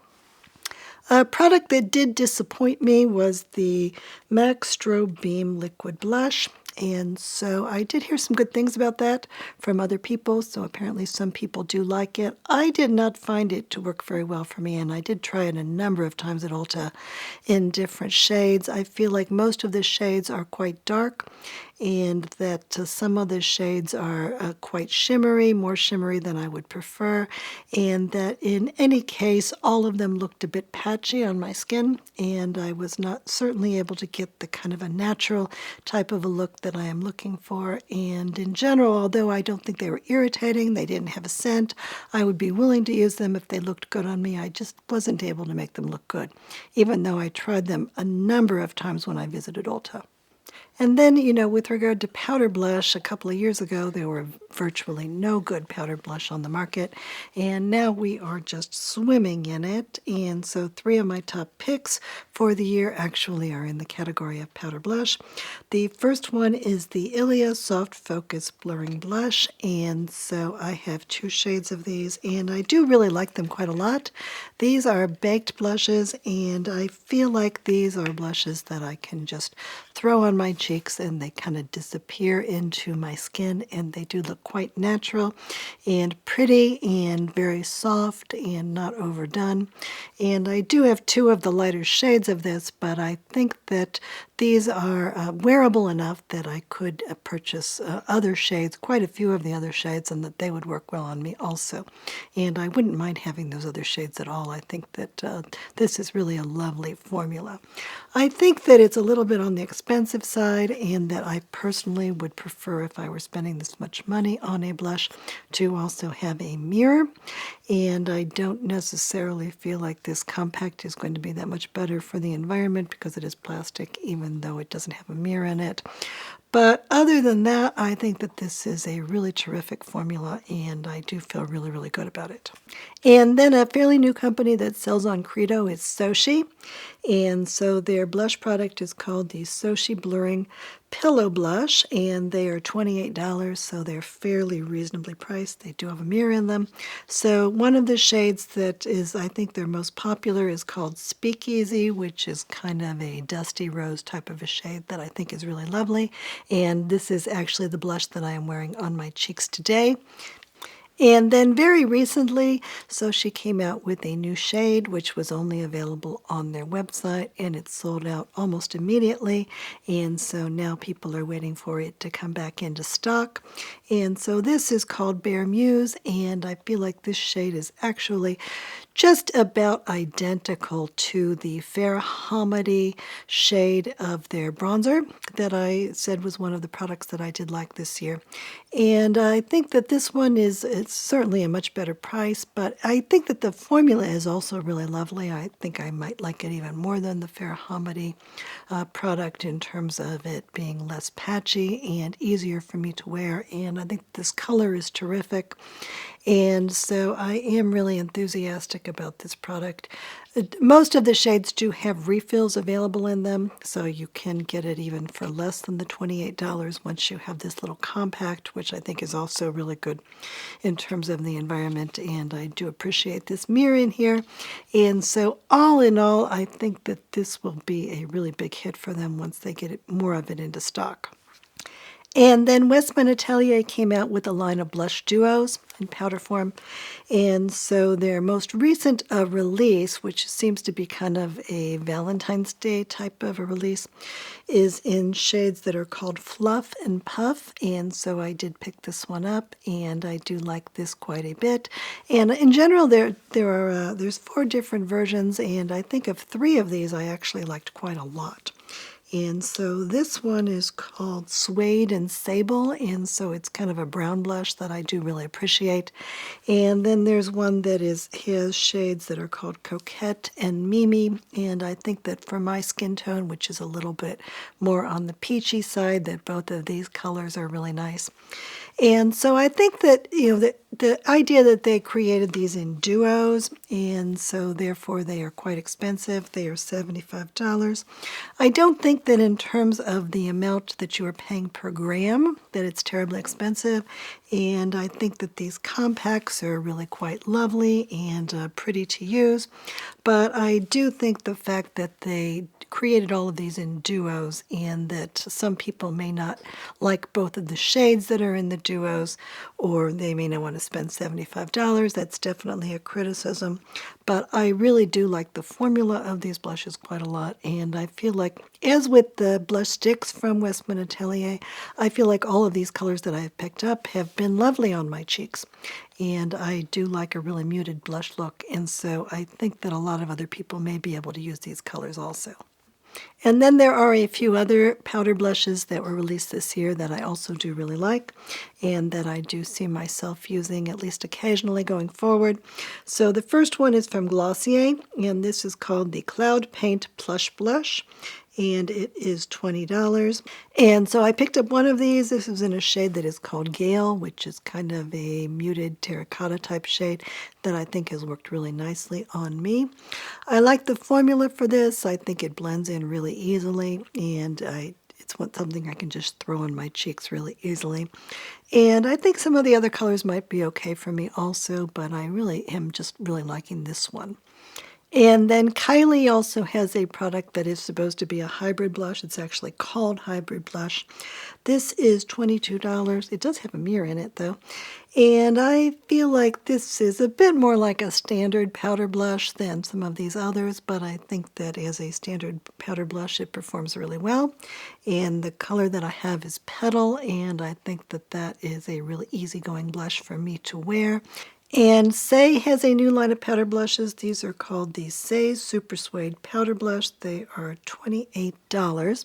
A product that did disappoint me was the MAC Strobe Beam Liquid Blush. And so I did hear some good things about that from other people, so apparently some people do like it. I did not find it to work very well for me, and I did try it a number of times at Ulta in different shades. I feel like most of the shades are quite dark, and that some of the shades are quite shimmery, more shimmery than I would prefer, and that in any case, all of them looked a bit patchy on my skin, and I was not certainly able to get the kind of a natural type of a look that I am looking for. And in general, although I don't think they were irritating, they didn't have a scent, I would be willing to use them if they looked good on me. I just wasn't able to make them look good, even though I tried them a number of times when I visited Ulta. And then, with regard to powder blush, a couple of years ago, there were virtually no good powder blush on the market, and now we are just swimming in it. And so 3 of my top picks for the year actually are in the category of powder blush. The first one is the Ilia Soft Focus Blurring Blush, and so I have 2 shades of these, and I do really like them quite a lot. These are baked blushes, and I feel like these are blushes that I can just throw on my cheeks and they kind of disappear into my skin, and they do look quite natural and pretty and very soft and not overdone. And I do have 2 of the lighter shades of this, but I think that these are wearable enough that I could purchase other shades, quite a few of the other shades, and that they would work well on me also. And I wouldn't mind having those other shades at all. I think that this is really a lovely formula. I think that it's a little bit on the expensive side, and that I personally would prefer, if I were spending this much money on a blush, to also have a mirror. And I don't necessarily feel like this compact is going to be that much better for the environment because it is plastic, even though it doesn't have a mirror in it. But other than that, I think that this is a really terrific formula, and I do feel really, really good about it. And then a fairly new company that sells on Credo is Soshi. And so their blush product is called the Soshi Blurring Pillow Blush, and they are $28, so they're fairly reasonably priced. They do have a mirror in them. So one of the shades that is, I think, their most popular is called Speakeasy, which is kind of a dusty rose type of a shade that I think is really lovely. And this is actually the blush that I am wearing on my cheeks today. And then very recently, Soshi came out with a new shade, which was only available on their website, and it sold out almost immediately. And so now people are waiting for it to come back into stock. And so this is called Bare Muse, and I feel like this shade is actually just about identical to the Fair Homedy shade of their bronzer that I said was one of the products that I did like this year. And I think that this one it's certainly a much better price, but I think that the formula is also really lovely. I think I might like it even more than the Fair Homedy product in terms of it being less patchy and easier for me to wear. And I think this color is terrific. And so I am really enthusiastic like about this product. Most of the shades do have refills available in them, so you can get it even for less than the $28 once you have this little compact, which I think is also really good in terms of the environment, and I do appreciate this mirror in here. And so all in all, I think that this will be a really big hit for them once they get more of it into stock. And then Westman Atelier came out with a line of blush duos in powder form. And so their most recent release, which seems to be kind of a Valentine's Day type of a release, is in shades that are called Fluff and Puff. And so I did pick this one up, and I do like this quite a bit. And in general, there's 4 different versions, and I think of 3 of these I actually liked quite a lot. And so this one is called Suede and Sable, and so it's kind of a brown blush that I do really appreciate. And then there's one that has shades that are called Coquette and Mimi, and I think that for my skin tone, which is a little bit more on the peachy side, that both of these colors are really nice. And so I think that, the idea that they created these in duos, and so therefore they are quite expensive. They are $75. I don't think that in terms of the amount that you are paying per gram, that it's terribly expensive. And I think that these compacts are really quite lovely and pretty to use. But I do think the fact that they created all of these in duos, and that some people may not like both of the shades that are in the duos, or they may not want to spend $75. That's definitely a criticism. But I really do like the formula of these blushes quite a lot, and I feel like, as with the blush sticks from Westman Atelier, I feel like all of these colors that I've picked up have been lovely on my cheeks. And I do like a really muted blush look, and so I think that a lot of other people may be able to use these colors also. And then there are a few other powder blushes that were released this year that I also do really like, and that I do see myself using at least occasionally going forward. So the first one is from Glossier, and this is called the Cloud Paint Plush Blush, and it is $20. And so I picked up one of these. This is in a shade that is called Gale, which is kind of a muted terracotta type shade that I think has worked really nicely on me. I like the formula for this. I think it blends in really easily, and it's something I can just throw on my cheeks really easily. And I think some of the other colors might be okay for me also, but I really am just really liking this one. And then Kylie also has a product that is supposed to be a hybrid blush. It's actually called Hybrid Blush. This is $22. It does have a mirror in it, though. And I feel like this is a bit more like a standard powder blush than some of these others, but I think that as a standard powder blush, it performs really well. And the color that I have is Petal, and I think that that is a really easygoing blush for me to wear. And Saie has a new line of powder blushes. These are called the Saie Super Suede Powder Blush. They are $28.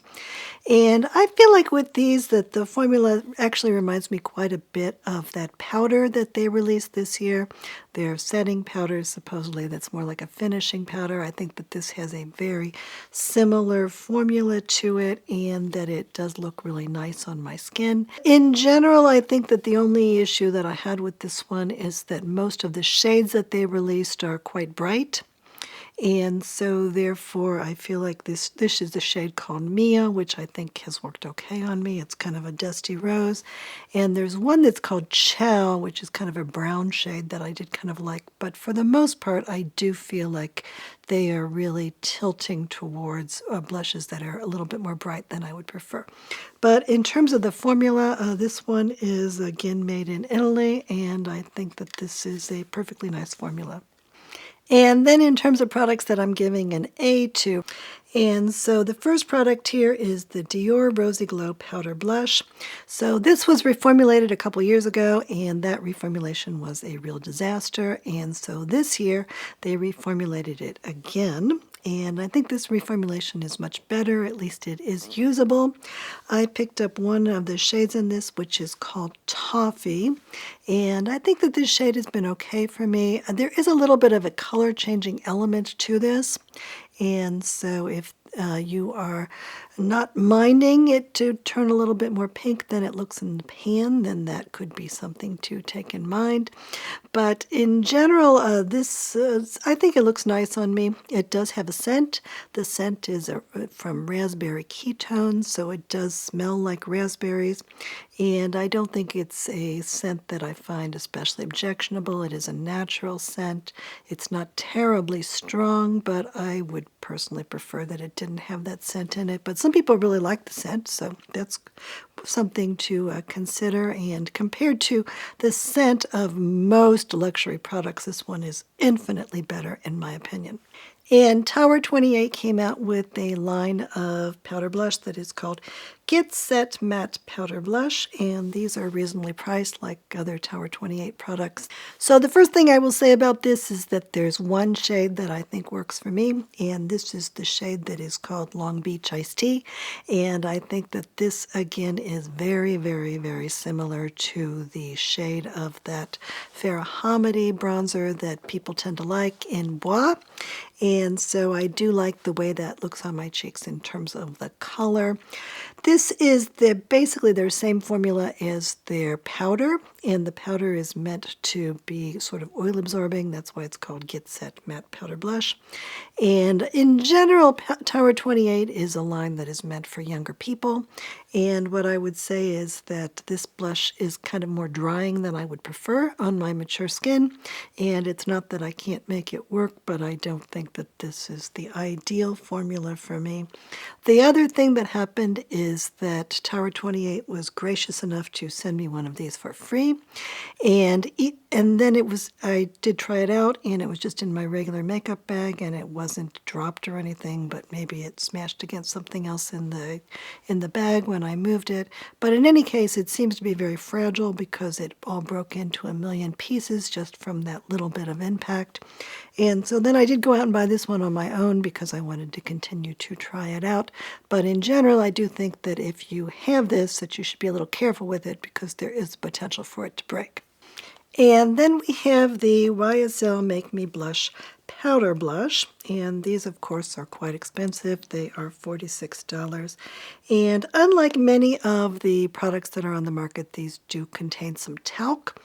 And I feel like with these that the formula actually reminds me quite a bit of that powder that they released this year. Their setting powder, supposedly, that's more like a finishing powder. I think that this has a very similar formula to it, and that it does look really nice on my skin. In general, I think that the only issue that I had with this one is that most of the shades that they released are quite bright. And so therefore I feel like this is the shade called Mia, which I think has worked okay on me. It's kind of a dusty rose. And there's one that's called Chow, which is kind of a brown shade that I did kind of like. But for the most part, I do feel like they are really tilting towards blushes that are a little bit more bright than I would prefer. But in terms of the formula, this one is again made in Italy, and I think that this is a perfectly nice formula. And then in terms of products that I'm giving an A to, and so the first product here is the Dior Rosy Glow Powder Blush. So this was reformulated a couple years ago, and that reformulation was a real disaster. And so this year they reformulated it again. And I think this reformulation is much better, at least it is usable. I picked up one of the shades in this, which is called Toffee, and I think that this shade has been okay for me. There is a little bit of a color changing element to this, and so if you are not minding it to turn a little bit more pink than it looks in the pan, then that could be something to take in mind. But in general, I think it looks nice on me. It does have a scent. The scent is from raspberry ketones, so it does smell like raspberries. And I don't think it's a scent that I find especially objectionable. It is a natural scent. It's not terribly strong, but I would personally prefer that it didn't have that scent in it. But some people really like the scent, so that's something to consider. And compared to the scent of most luxury products, this one is infinitely better in my opinion. And Tower 28 came out with a line of powder blush that is called Get Set Matte Powder Blush, and these are reasonably priced like other Tower 28 products. So the first thing I will say about this is that there's one shade that I think works for me, and this is the shade that is called Long Beach Iced Tea, and I think that this again is very, very, very similar to the shade of that Farrah Hamidi bronzer that people tend to like in Bois. And so I do like the way that looks on my cheeks in terms of the color. This is basically their same formula as their powder, and the powder is meant to be sort of oil absorbing. That's why it's called Get Set Matte Powder Blush. And in general, Tower 28 is a line that is meant for younger people. And what I would say is that this blush is kind of more drying than I would prefer on my mature skin. And it's not that I can't make it work, but I don't think that this is the ideal formula for me. The other thing that happened is that Tower 28 was gracious enough to send me one of these for free. And then I did try it out, and it was just in my regular makeup bag, and it wasn't dropped or anything, but maybe it smashed against something else in the bag when I moved it. But in any case, it seems to be very fragile because it all broke into a million pieces just from that little bit of impact. And so then I did go out and buy this one on my own because I wanted to continue to try it out. But in general, I do think that if you have this, that you should be a little careful with it because there is potential for it to break. And then we have the YSL Make Me Blush Powder Blush, and these of course are quite expensive. They are $46. And unlike many of the products that are on the market, these do contain some talc.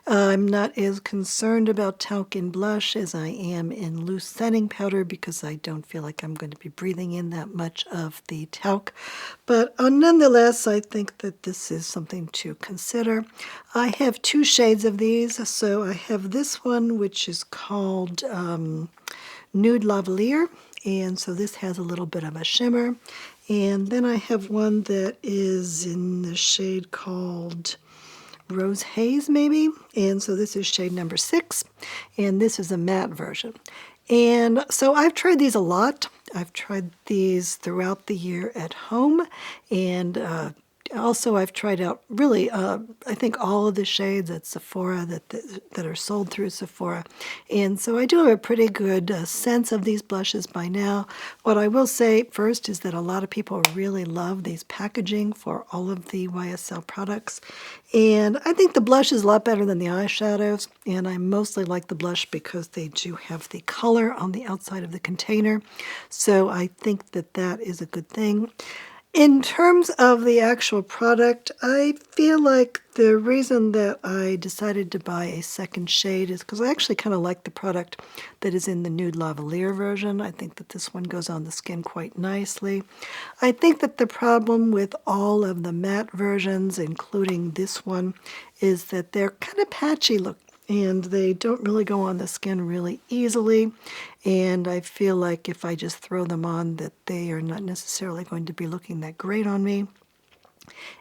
I'm not as concerned about talc in blush as I am in loose setting powder because I don't feel like I'm going to be breathing in that much of the talc. But nonetheless, I think that this is something to consider. I have two shades of these. So I have this one, which is called Nude Lavalier, and so this has a little bit of a shimmer. And then I have one that is in the shade called Rose Haze, maybe, and so this is shade number 6, and this is a matte version. And so I've tried these a lot. I've tried these throughout the year at home, and also I've tried out really, I think all of the shades at Sephora that are sold through Sephora. And so I do have a pretty good sense of these blushes by now. What I will say first is that a lot of people really love these packaging for all of the YSL products. And I think the blush is a lot better than the eyeshadows. And I mostly like the blush because they do have the color on the outside of the container. So I think that that is a good thing. In terms of the actual product, I feel like the reason that I decided to buy a second shade is because I actually kind of like the product that is in the Nude Lavalier version. I think that this one goes on the skin quite nicely. I think that the problem with all of the matte versions, including this one, is that they're kind of patchy looking. And they don't really go on the skin really easily. And I feel like if I just throw them on, that they are not necessarily going to be looking that great on me.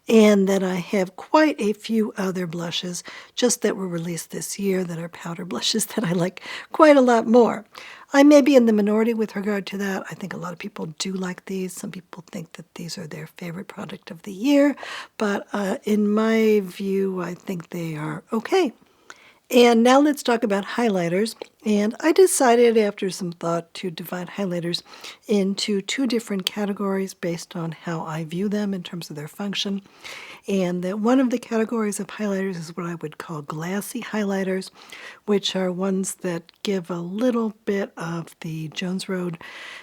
And that I have quite a few other blushes just that were released this year that are powder blushes that I like quite a lot more. I may be in the minority with regard to that. I think a lot of people do like these. Some people think that these are their favorite product of the year. But in my view, I think they are okay. And now let's talk about highlighters. And I decided after some thought to divide highlighters into two different categories based on how I view them in terms of their function. And that one of the categories of highlighters is what I would call glassy highlighters, which are ones that give a little bit of the Jones Road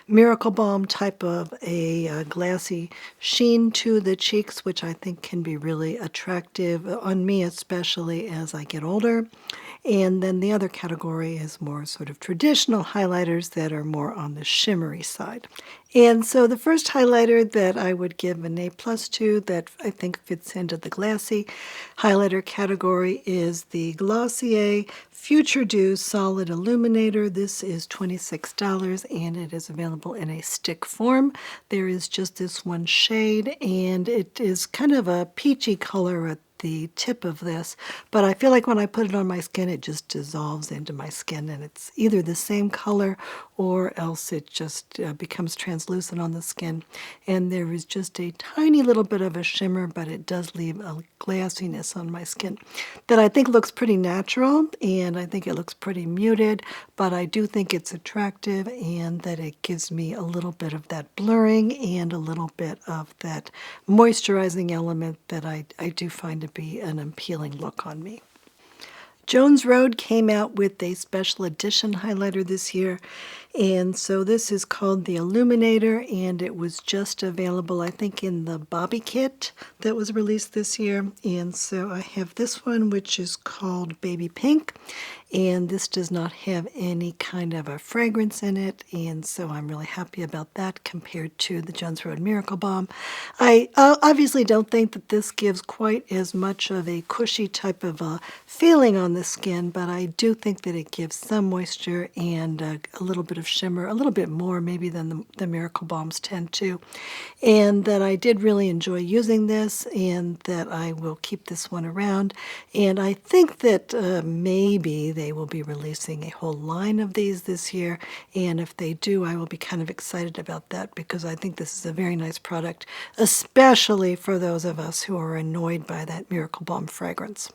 Miracle Balm type of a glassy sheen to the cheeks, which I think can be really attractive on me, especially as I get older. And then the other category is more sort of traditional highlighters that are more on the shimmery side. And so the first highlighter that I would give an A+ to that I think fits into the glassy highlighter category is the Glossier Future Dew Solid Illuminator. This is $26 and it is available in a stick form. There is just this one shade and it is kind of a peachy color at the tip of this, but I feel like when I put it on my skin, it just dissolves into my skin, and it's either the same color or else it just becomes translucent on the skin. And there is just a tiny little bit of a shimmer, but it does leave a glassiness on my skin that I think looks pretty natural, and I think it looks pretty muted, but I do think it's attractive and that it gives me a little bit of that blurring and a little bit of that moisturizing element that I do find to be an appealing look on me. Jones Road came out with a special edition highlighter this year, and so this is called the Illuminator, and it was just available, I think, in the Bobby kit that was released this year. And so I have this one, which is called Baby Pink, and this does not have any kind of a fragrance in it, and so I'm really happy about that compared to the Jones Road Miracle Balm. I obviously don't think that this gives quite as much of a cushy type of a feeling on the skin, but I do think that it gives some moisture and a little bit of shimmer, a little bit more maybe than the Miracle Balms tend to, and that I did really enjoy using this and that I will keep this one around. And I think that maybe they will be releasing a whole line of these this year, and if they do, I will be kind of excited about that because I think this is a very nice product, especially for those of us who are annoyed by that Miracle Balm fragrance.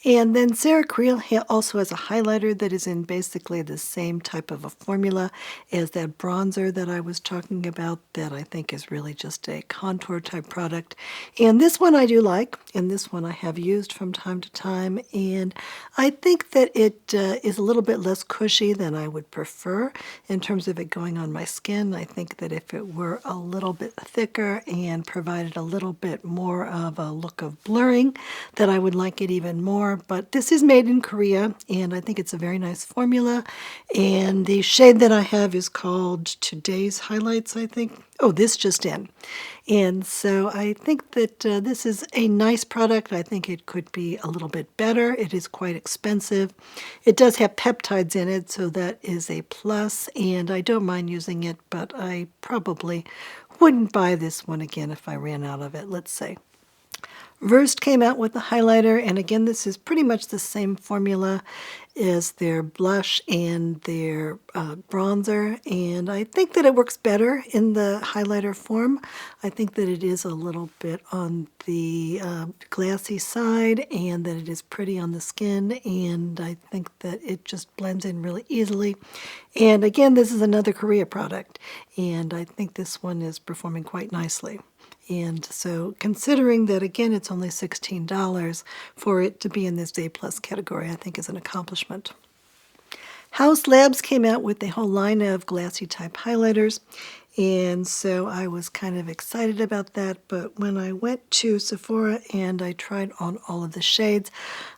And then Sarah Creel also has a highlighter that is in basically the same type of a formula as that bronzer that I was talking about that I think is really just a contour type product. And this one I do like, and this one I have used from time to time, and I think that it is a little bit less cushy than I would prefer in terms of it going on my skin. I think that if it were a little bit thicker and provided a little bit more of a look of blurring, that I would like it even more. But this is made in Korea, and I think it's a very nice formula. And the shade that I have is called Today's Highlights, I think. Oh, this just in. And so I think that this is a nice product. I think it could be a little bit better. It is quite expensive. It does have peptides in it, so that is a plus, and I don't mind using it, but I probably wouldn't buy this one again if I ran out of it, let's say. Versed came out with a highlighter, and again, this is pretty much the same formula as their blush and their bronzer, and I think that it works better in the highlighter form. I think that it is a little bit on the glassy side and that it is pretty on the skin, and I think that it just blends in really easily. And again, this is another Korea product, and I think this one is performing quite nicely. And so considering that, again, it's only $16 for it to be in this A+ category, I think is an accomplishment. House Labs came out with a whole line of glassy type highlighters, and so I was kind of excited about that, but when I went to Sephora and I tried on all of the shades,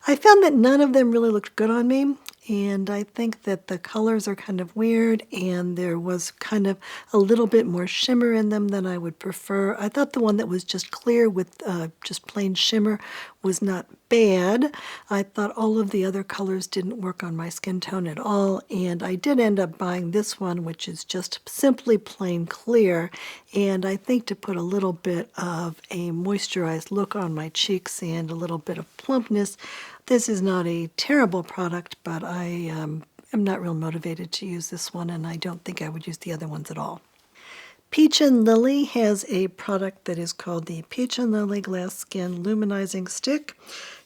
I found that none of them really looked good on me. And I think that the colors are kind of weird, and there was kind of a little bit more shimmer in them than I would prefer. I thought the one that was just clear with just plain shimmer was not bad. I thought all of the other colors didn't work on my skin tone at all, and I did end up buying this one, which is just simply plain clear, and I think to put a little bit of a moisturized look on my cheeks and a little bit of plumpness. This is not a terrible product, but I am not real motivated to use this one, and I don't think I would use the other ones at all. Peach and Lily has a product that is called the Peach and Lily Glass Skin Luminizing Stick.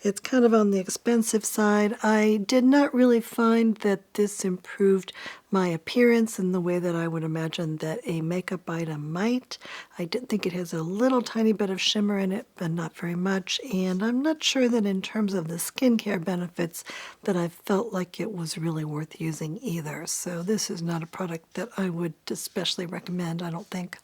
It's kind of on the expensive side. I did not really find that this improved my appearance in the way that I would imagine that a makeup item might. I did think it has a little tiny bit of shimmer in it, but not very much. And I'm not sure that in terms of the skincare benefits that I felt like it was really worth using either. So this is not a product that I would especially recommend, I don't think.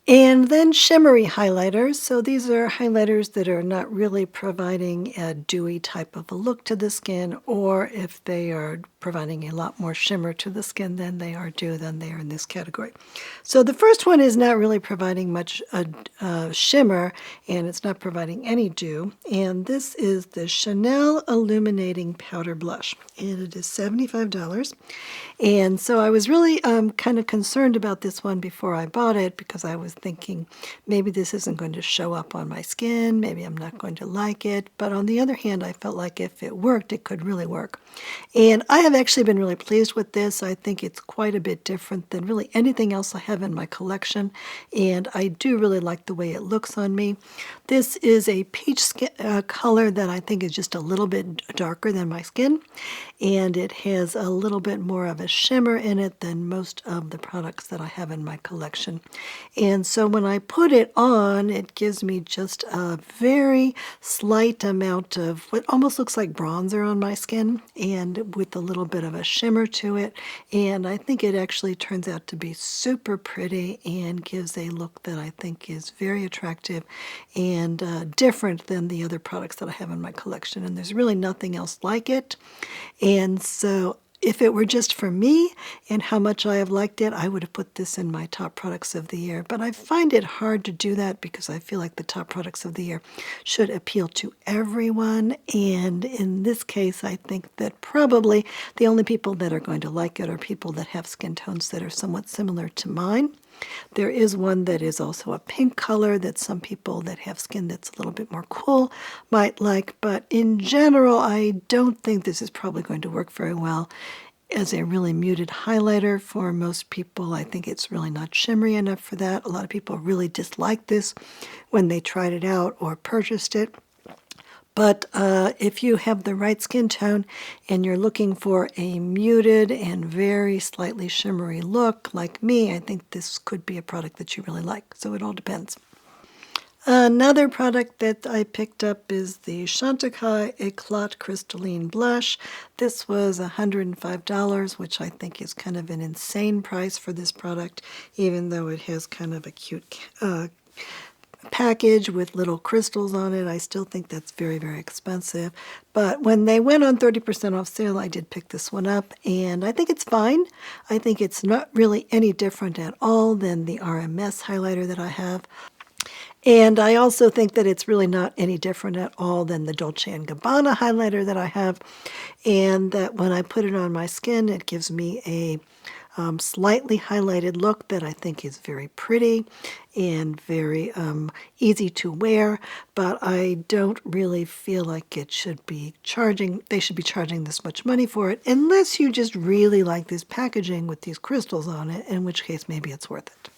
And then shimmery highlighters. So these are highlighters that are not really providing a dewy type of a look to the skin, or if they are providing a lot more shimmer to the skin than they are dew, then they are in this category. So the first one is not really providing much shimmer, and it's not providing any dew. And this is the Chanel Illuminating Powder Blush, and it is $75. And so I was really kind of concerned about this one before I bought it, because I was thinking maybe this isn't going to show up on my skin, maybe I'm not going to like it. But on the other hand, I felt like if it worked, it could really work. And I have actually been really pleased with this. I think it's quite a bit different than really anything else I have in my collection, and I do really like the way it looks on me. This is a peach color that I think is just a little bit darker than my skin, and it has a little bit more of a shimmer in it than most of the products that I have in my collection. And so when I put it on, it gives me just a very slight amount of what almost looks like bronzer on my skin, and with a little bit of a shimmer to it. And I think it actually turns out to be super pretty and gives a look that I think is very attractive and different than the other products that I have in my collection. And there's really nothing else like it. And so if it were just for me and how much I have liked it, I would have put this in my top products of the year. But I find it hard to do that because I feel like the top products of the year should appeal to everyone. And in this case, I think that probably the only people that are going to like it are people that have skin tones that are somewhat similar to mine. There is one that is also a pink color that some people that have skin that's a little bit more cool might like, but in general, I don't think this is probably going to work very well as a really muted highlighter for most people. I think it's really not shimmery enough for that. A lot of people really disliked this when they tried it out or purchased it. But if you have the right skin tone and you're looking for a muted and very slightly shimmery look like me, I think this could be a product that you really like. So it all depends. Another product that I picked up is the Chantecaille Eclat Crystalline Blush. This was $105, which I think is kind of an insane price for this product, even though it has kind of a cute package with little crystals on it. I still think that's very, very expensive. But when they went on 30% off sale, I did pick this one up, and I think it's fine. I think it's not really any different at all than the RMS highlighter that I have. And I also think that it's really not any different at all than the Dolce & Gabbana highlighter that I have, and that when I put it on my skin, it gives me a slightly highlighted look that I think is very pretty and very easy to wear, but I don't really feel like it should be they should be charging this much money for it, unless you just really like this packaging with these crystals on it, in which case maybe it's worth it.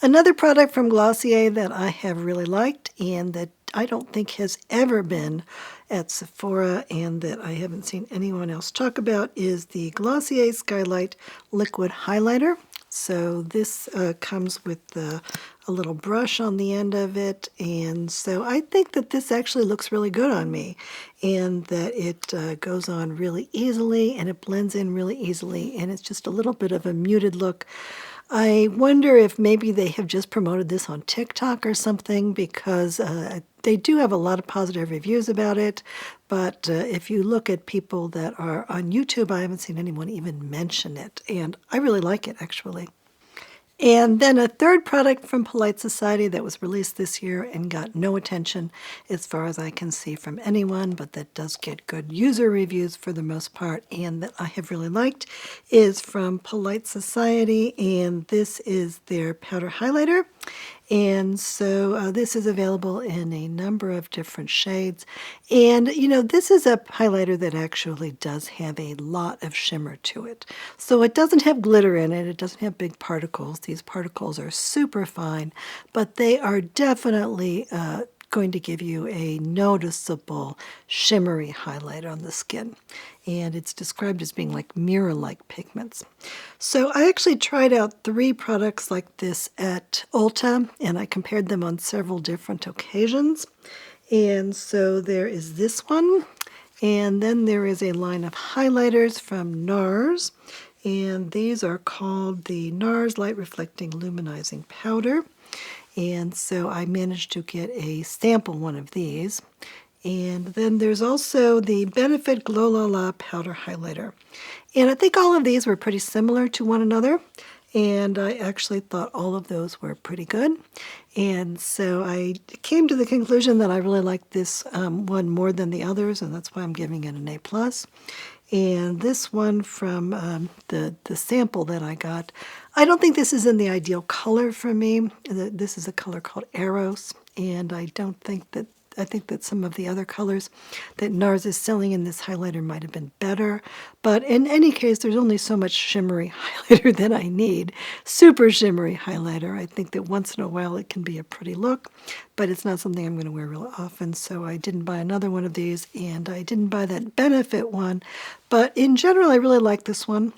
Another product from Glossier that I have really liked and that I don't think has ever been at Sephora and that I haven't seen anyone else talk about is the Glossier Skylight Liquid Highlighter. So this comes with a little brush on the end of it, and so I think that this actually looks really good on me, and that it goes on really easily and it blends in really easily, and it's just a little bit of a muted look. I wonder if maybe they have just promoted this on TikTok or something, because they do have a lot of positive reviews about it. But if you look at people that are on YouTube, I haven't seen anyone even mention it. And I really like it, actually. And then a third product from Polite Society that was released this year and got no attention as far as I can see from anyone, but that does get good user reviews for the most part and that I have really liked, is from Polite Society, and this is their powder highlighter. And so this is available in a number of different shades. And, you know, this is a highlighter that actually does have a lot of shimmer to it. So it doesn't have glitter in it. It doesn't have big particles. These particles are super fine, but they are definitely going to give you a noticeable shimmery highlight on the skin. And it's described as being like mirror-like pigments. So I actually tried out 3 products like this at Ulta, and I compared them on several different occasions. And so there is this one, and then there is a line of highlighters from NARS, and these are called the NARS Light Reflecting Luminizing Powder. And so I managed to get a sample one of these. And then there's also the Benefit Glow La La Powder Highlighter. And I think all of these were pretty similar to one another. And I actually thought all of those were pretty good. And so I came to the conclusion that I really liked this one more than the others, and that's why I'm giving it an A+. And this one from the sample that I got, I don't think this is in the ideal color for me. This is a color called Eros, and I think that some of the other colors that NARS is selling in this highlighter might have been better. But in any case, there's only so much shimmery highlighter that I need. Super shimmery highlighter. I think that once in a while it can be a pretty look, but it's not something I'm going to wear real often, so I didn't buy another one of these, and I didn't buy that Benefit one. But in general, I really like this one.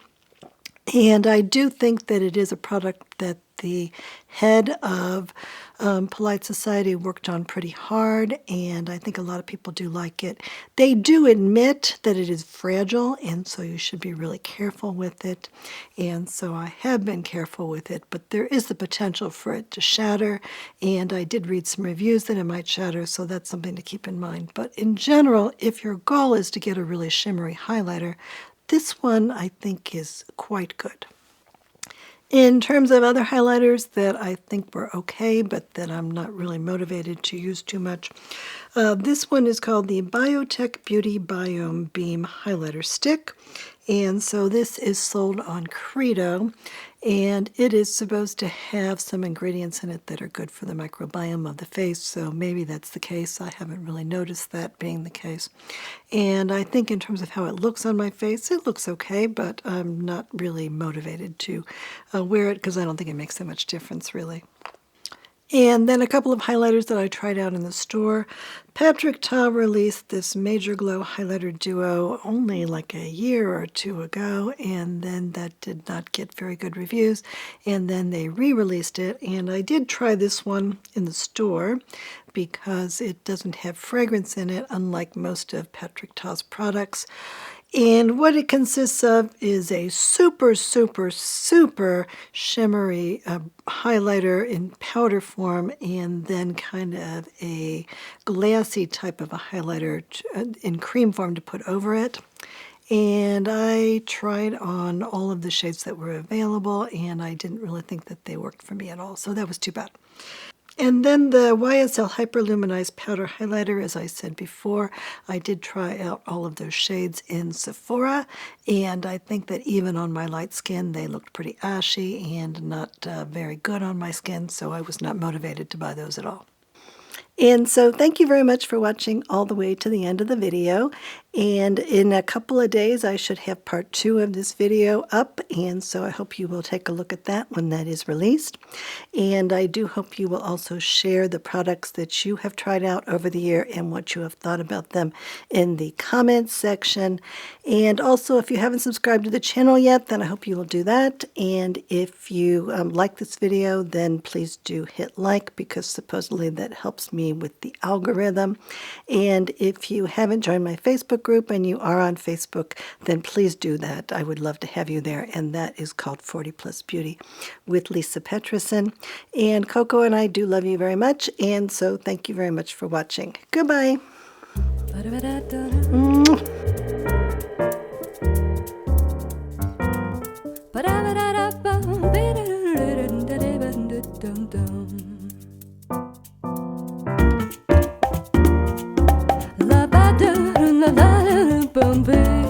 And I do think that it is a product that the head of Polite Society worked on pretty hard, and I think a lot of people do like it. They do admit that it is fragile, and so you should be really careful with it. And so I have been careful with it, but there is the potential for it to shatter, and I did read some reviews that it might shatter, so that's something to keep in mind. But in general, if your goal is to get a really shimmery highlighter, this one I think is quite good. In terms of other highlighters that I think were okay, but that I'm not really motivated to use too much, this one is called the Biotech Beauty Biome Beam Highlighter Stick. And so this is sold on Credo, and it is supposed to have some ingredients in it that are good for the microbiome of the face, so maybe that's the case. I haven't really noticed that being the case. And I think in terms of how it looks on my face, it looks okay, but I'm not really motivated to wear it because I don't think it makes that much difference, really. And then a couple of highlighters that I tried out in the store. Patrick Ta released this Major Glow Highlighter Duo only like a year or 2 ago, and then that did not get very good reviews, and then they re-released it, and I did try this one in the store because it doesn't have fragrance in it, unlike most of Patrick Ta's products. And what it consists of is a super, super, super shimmery highlighter in powder form, and then kind of a glassy type of a highlighter in cream form to put over it. And I tried on all of the shades that were available, and I didn't really think that they worked for me at all, so that was too bad. And then the YSL Hyperluminized Powder Highlighter, as I said before, I did try out all of those shades in Sephora, and I think that even on my light skin, they looked pretty ashy and not very good on my skin, so I was not motivated to buy those at all. And so thank you very much for watching all the way to the end of the video. And in a couple of days, I should have part 2 of this video up. And so I hope you will take a look at that when that is released. And I do hope you will also share the products that you have tried out over the year and what you have thought about them in the comments section. And also, if you haven't subscribed to the channel yet, then I hope you will do that. And if you like this video, then please do hit like, because supposedly that helps me with the algorithm. And if you haven't joined my Facebook group and you are on Facebook, then please do that. I would love to have you there, and that is called 40 Plus Beauty with Lisa Petrison. And Coco and I do love you very much, and so thank you very much for watching. Goodbye. Baby